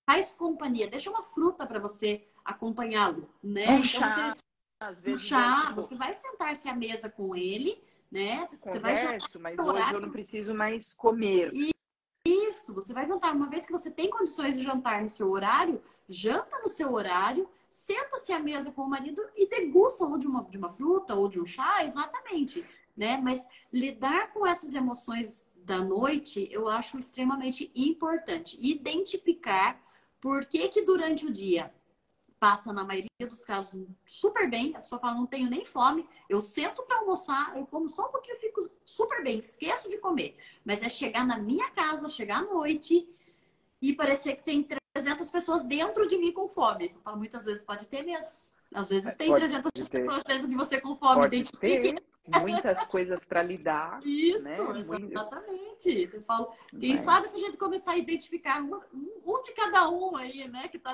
faz companhia, deixa uma fruta para você acompanhá-lo, né? Um Então chá, você às um vezes eu, chá, tipo, você vai sentar-se à mesa com ele, né? Você vai jantar converso, no mas seu hoje eu não horário. preciso mais comer. Isso, você vai jantar. Uma vez que você tem condições de jantar no seu horário, janta no seu horário, senta-se à mesa com o marido e degusta ou de uma fruta ou de um chá, exatamente, né? Mas lidar com essas emoções da noite, eu acho extremamente importante. Identificar por que que durante o dia passa, na maioria dos casos, super bem. A pessoa fala, não tenho nem fome. Eu sento para almoçar, eu como só um pouquinho, eu fico super bem, esqueço de comer. Mas é chegar na minha casa, chegar à noite e parecer que tem 300 pessoas dentro de mim com fome. Eu falo, muitas vezes pode ter mesmo. Às vezes tem Pode 300 ter, pessoas dentro de você com fome. pode Identifique. ter muitas coisas para lidar, Isso, né? exatamente. Eu falo, quem Mas, sabe se a gente começar a identificar um de cada um aí, né, que tá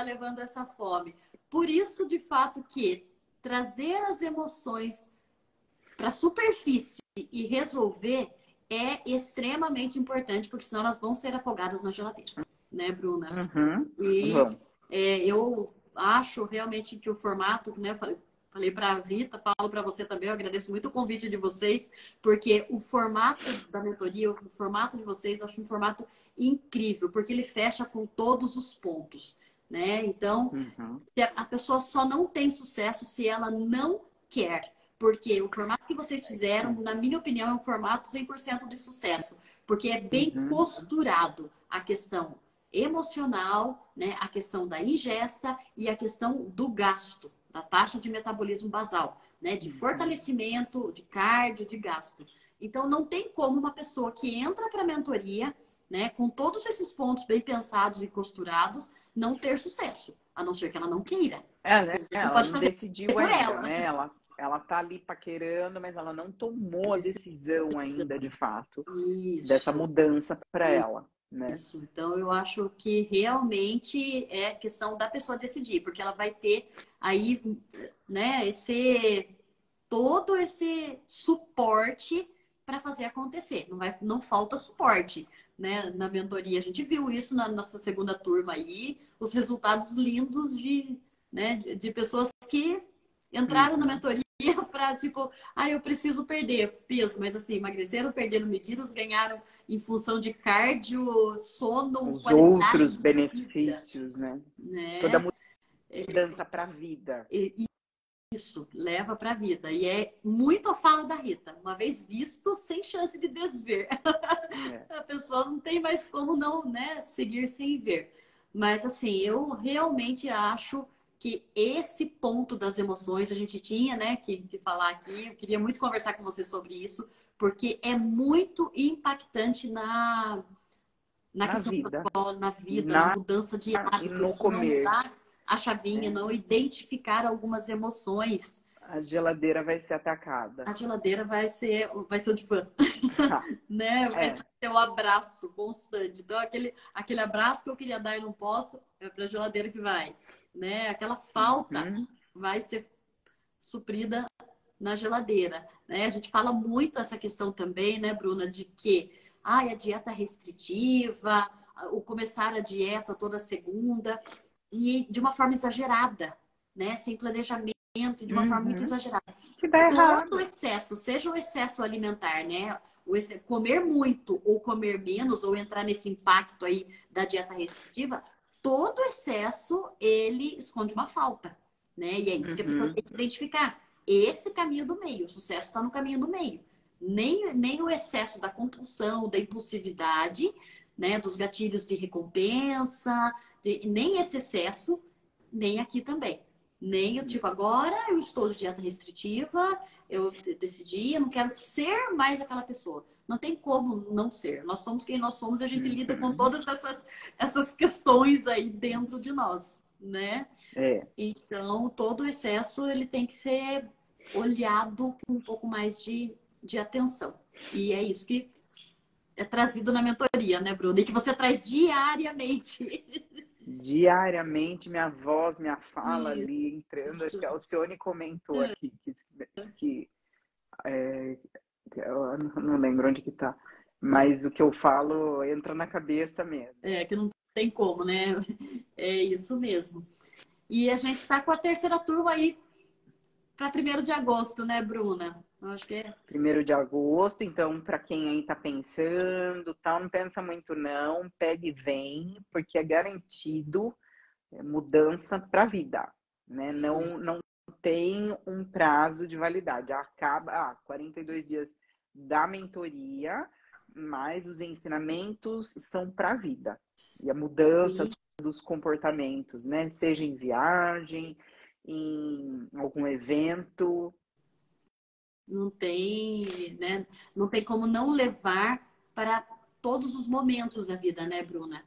levando essa fome. Por isso, de fato, que trazer as emoções para a superfície e resolver é extremamente importante, porque senão elas vão ser afogadas na geladeira, né, Bruna? E vamos. eu acho realmente que o formato, né, eu falei para a Rita, falo para você também, eu agradeço muito o convite de vocês, porque o formato da mentoria, o formato de vocês, eu acho um formato incrível, porque ele fecha com todos os pontos, né? Então, a pessoa só não tem sucesso se ela não quer. Porque o formato que vocês fizeram, na minha opinião, é um formato 100% de sucesso. Porque é bem costurado a questão emocional, né? A questão da ingesta e a questão do gasto, da taxa de metabolismo basal, né? De fortalecimento, de cardio, de gasto. Então, não tem como uma pessoa que entra para a mentoria, né? Com todos esses pontos bem pensados e costurados, não ter sucesso. A não ser que ela não queira. Né? A gente Ela pode não fazer decidiu por ainda, ela. né? Ela tá ali paquerando, mas ela não tomou a decisão ainda, de fato, dessa Isso, mudança para ela, né? isso. Então, eu acho que realmente é questão da pessoa decidir, porque ela vai ter aí, né, todo esse suporte para fazer acontecer. Não falta suporte, né? Na mentoria, a gente viu isso na nossa segunda turma aí, os resultados lindos né, de pessoas que entraram na mentoria para, tipo, eu preciso perder peso, mas assim, emagreceram, perderam medidas, ganharam em função de cardio, sono, Os qualidade outros de vida, benefícios, né? Toda né? mudança para a vida. Isso, leva para a vida. E é muito a fala da Rita. Uma vez visto, sem chance de desver. É. A pessoa não tem mais como não, né, seguir sem ver. Mas assim, eu realmente acho que esse ponto das emoções a gente tinha, né, que falar aqui. Eu queria muito conversar com você sobre isso, porque é muito impactante na Na questão vida. na vida, na Na, mudança de e no hábitos, não comer. mudar a chavinha, Né? não identificar algumas emoções. A geladeira vai ser atacada. A geladeira vai ser o divã, né? Vai É. ser o abraço constante. Então, aquele abraço que eu queria dar e não posso, é para a geladeira que vai, né? Aquela falta vai ser suprida na geladeira, né? A gente fala muito essa questão também, né, Bruna, de que a dieta restritiva, o começar a dieta toda segunda e de uma forma exagerada, né? Sem planejamento, de uma forma muito exagerada. Que dá Todo errado. excesso, seja o excesso alimentar, né? Comer muito ou comer menos, ou entrar nesse impacto aí da dieta restritiva, todo excesso, ele esconde uma falta, né? E é isso que a pessoa tem que identificar. Esse caminho do meio, o sucesso está no caminho do meio. Nem o excesso da compulsão, da impulsividade, né? Dos gatilhos de recompensa, nem esse excesso, nem aqui também. Nem o tipo, agora eu estou de dieta restritiva, eu decidi, eu não quero ser mais aquela pessoa. Não tem como não ser. Nós somos quem nós somos e a gente lida com todas essas questões aí dentro de nós, né? É. Então, todo excesso ele tem que ser olhado com um pouco mais de atenção. E é isso que é trazido na mentoria, né, Bruno? E que você traz diariamente. Diariamente, minha voz, minha fala ali entrando. Acho que a Isso. Alcione comentou aqui que é, eu não lembro onde que tá, mas o que eu falo entra na cabeça mesmo. Que não tem como, né? É isso mesmo. E a gente está com a terceira turma aí para 1º de agosto, né, Bruna? Eu acho que é. 1º de agosto, então, para quem aí tá pensando, tal, não pensa muito não, pega e vem, porque é garantido mudança para a vida, né? Sim. Não tem um prazo de validade. Acaba 42 dias da mentoria, mas os ensinamentos são para a vida. E a mudança Sim. dos comportamentos, né? Seja em viagem, em algum evento. Não tem, né? Não tem como não levar para todos os momentos da vida, né, Bruna?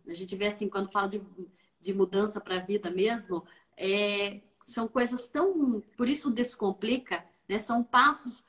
A gente vê assim, quando fala de mudança para a vida mesmo, são coisas tão. Por isso descomplica, né? São passos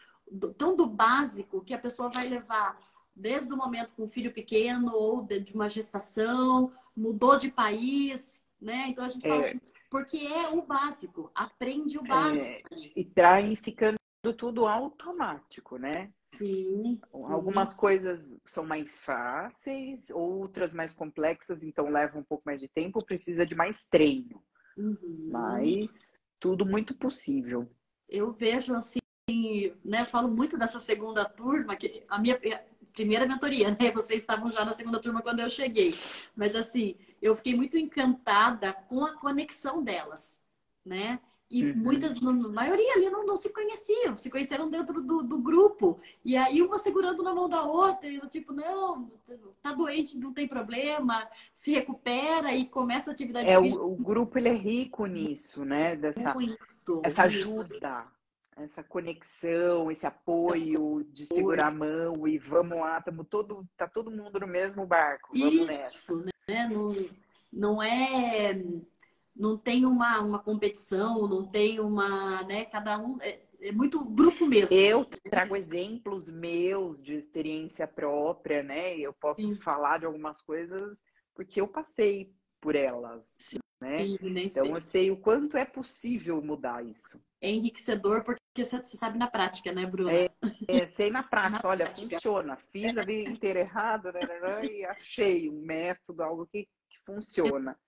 tão do básico que a pessoa vai levar desde o momento com o filho pequeno ou de uma gestação, mudou de país, né? Então a gente fala É, assim, porque é o básico, aprende o básico. e tá aí ficando tudo automático, né? Sim, sim. Algumas coisas são mais fáceis, outras mais complexas, então leva um pouco mais de tempo, precisa de mais treino, Uhum. mas tudo muito possível. Eu vejo assim, né? Eu falo muito dessa segunda turma, que a minha primeira mentoria, né? Vocês estavam já na segunda turma quando eu cheguei. Mas assim, eu fiquei muito encantada com a conexão delas, né? E Uhum. muitas, a maioria ali não se conheciam, se conheceram dentro do grupo. E aí uma segurando na mão da outra, e eu tipo, não, tá doente, não tem problema, se recupera e começa a atividade física O grupo ele é rico nisso, né? muito. Essa ajuda, essa conexão, esse apoio de segurar a mão e vamos lá, tá todo mundo no mesmo barco, vamos nessa. Isso, né? Não, não é, não tem uma competição, não tem uma, né? Cada um é muito grupo mesmo. Eu trago exemplos meus de experiência própria, né? Eu posso Sim, falar de algumas coisas porque eu passei por elas, né? sim, né? Então eu sei o quanto é possível mudar isso. É enriquecedor porque você sabe na prática, né, Bruna? Sei na Na prática, olha, prática. funciona. Fiz a vida inteira errada, né, e achei um método, algo que funciona.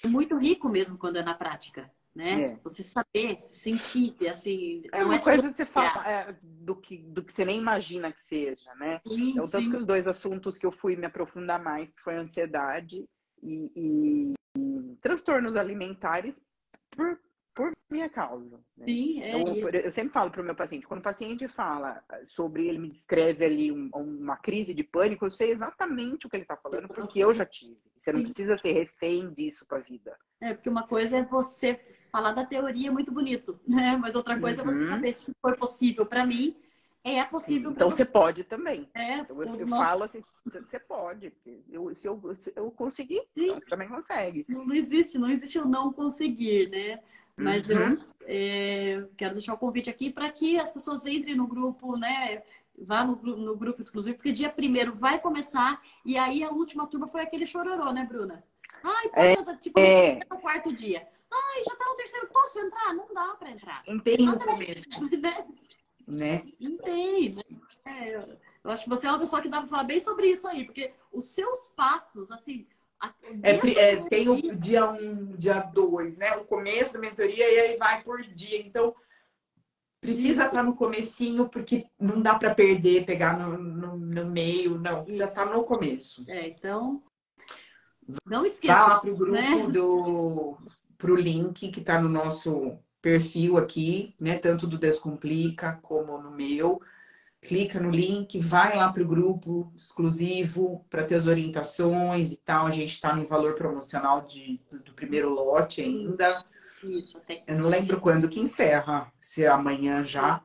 É muito rico mesmo quando é na prática, né? É. Você saber, se sentir, assim, É não é uma coisa você fala teoria. do que você nem imagina que seja, né? Sim, Então, tanto que sim. os dois assuntos que eu fui me aprofundar mais, que foi a ansiedade e transtornos alimentares por minha causa, né? Sim, Então, eu sempre falo para o meu paciente, quando o paciente fala sobre, ele me descreve ali uma crise de pânico, eu sei exatamente o que ele está falando, porque eu já tive. Você não sim. precisa ser refém disso para a vida. Porque uma coisa é você falar da teoria muito bonito, né? Mas outra coisa é você Uhum. saber se foi possível para mim, é Sim, possível para então você você. pode também. É, Então todos eu nós. falo assim, você pode. Se eu conseguir, Sim, então você também consegue. não existe o não conseguir, né? Mas eu Uhum. quero deixar o convite aqui para que as pessoas entrem no grupo, né? Vá no grupo exclusivo, porque dia 1º vai começar, e aí a última turma foi aquele chororô, né, Bruna? Ai, É, poxa, tipo, no é, terceiro ou quarto dia. Ai, já tá no terceiro, posso entrar? Não dá para entrar. Não tem um Exatamente, começo, né? né? Não tem, né? Eu acho que você é uma pessoa que dá para falar bem sobre isso aí, porque os seus passos, assim, desde o primeiro Tem o dia. dia 1, dia 2, né? O começo da mentoria e aí vai por dia. Então, precisa Isso, estar no comecinho, porque não dá para perder, pegar no meio, não. Precisa isso. estar no começo. Então, não Vá esqueçam, lá pro né? grupo pro link que está no nosso perfil aqui, né? Tanto do Descomplica como no meu. Clica no link, vai lá para o grupo exclusivo para ter as orientações e tal. A gente está no valor promocional do primeiro lote ainda. Isso, até. Eu não lembro quando que encerra, se é amanhã já.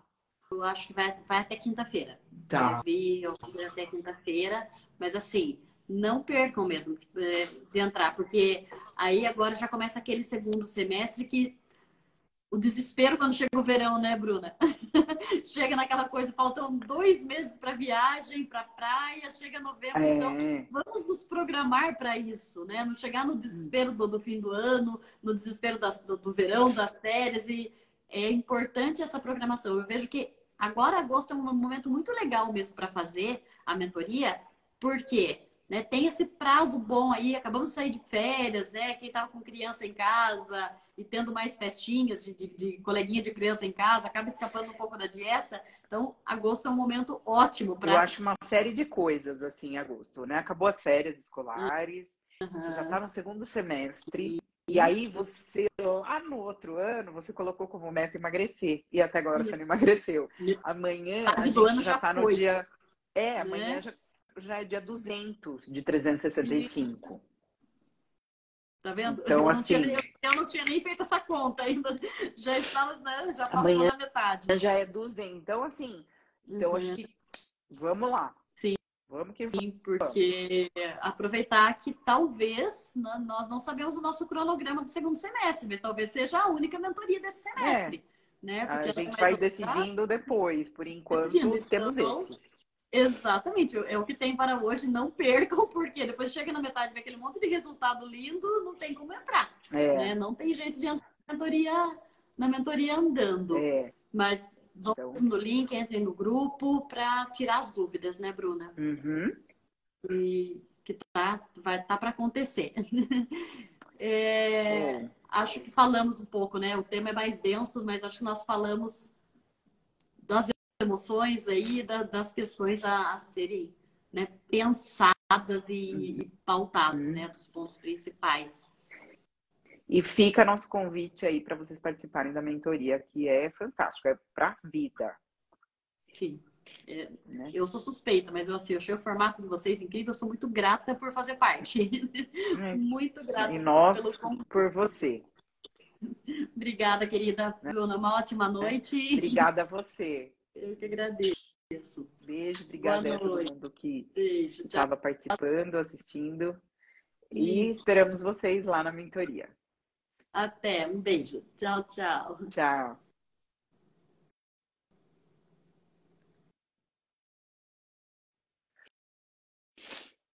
Eu acho que vai até quinta-feira. Tá. Eu vi até quinta-feira, mas assim, não percam mesmo de entrar, porque aí agora já começa aquele segundo semestre que o desespero quando chega o verão, né, Bruna? Chega naquela coisa, faltam 2 meses para viagem, para praia, chega novembro, então é. vamos nos programar para isso, né? Não chegar no desespero do fim do ano, no desespero do verão, das férias, e é importante essa programação. Eu vejo que agora agosto é um momento muito legal mesmo para fazer a mentoria, por quê? né? Tem esse prazo bom aí, acabamos de sair de férias, né? Quem estava com criança em casa e tendo mais festinhas de coleguinha de criança em casa, acaba escapando um pouco da dieta. Então, agosto é um momento ótimo para... Eu acho uma série de coisas, assim, em agosto, né? Acabou as férias escolares, você já tá no segundo semestre, e aí você, lá no outro ano, você colocou como meta emagrecer, e até agora você não emagreceu. Amanhã a do gente ano já tá no foi, dia... né? Amanhã já é dia 200 de 365. Tá vendo? Então, assim, Eu não tinha nem feito essa conta ainda. Já estava, né? Já passou amanhã da metade. já é 200. Então, assim, então acho que vamos lá. Sim. Vamos que Sim, porque aproveitar que talvez nós não sabemos o nosso cronograma do segundo semestre, mas talvez seja a única mentoria desse semestre, né? Porque a gente vai decidindo depois. Por enquanto, temos esse. Exatamente, é o que tem para hoje, não percam, porque depois chega na metade, vê aquele monte de resultado lindo, não tem como entrar, né? Não tem jeito de entrar na mentoria andando. Mas vamos no link, entrem no grupo para tirar as dúvidas, né, Bruna? E que vai estar para acontecer. Acho que falamos um pouco, né? O tema é mais denso, mas acho que nós falamos das emoções aí, das questões a serem, né, pensadas e pautadas, né, dos pontos principais. E fica nosso convite aí para vocês participarem da mentoria, que é fantástico, é para a vida. Sim. Eu sou suspeita, mas eu achei o formato de vocês incrível, eu sou muito grata por fazer parte. Muito grata. E nós por você. Obrigada, querida Bruna. Uma ótima noite. Obrigada a você. Eu que agradeço. Beijo, obrigada a todo mundo que estava participando, assistindo. E esperamos vocês lá na mentoria. Até, um beijo. Tchau, tchau. Tchau.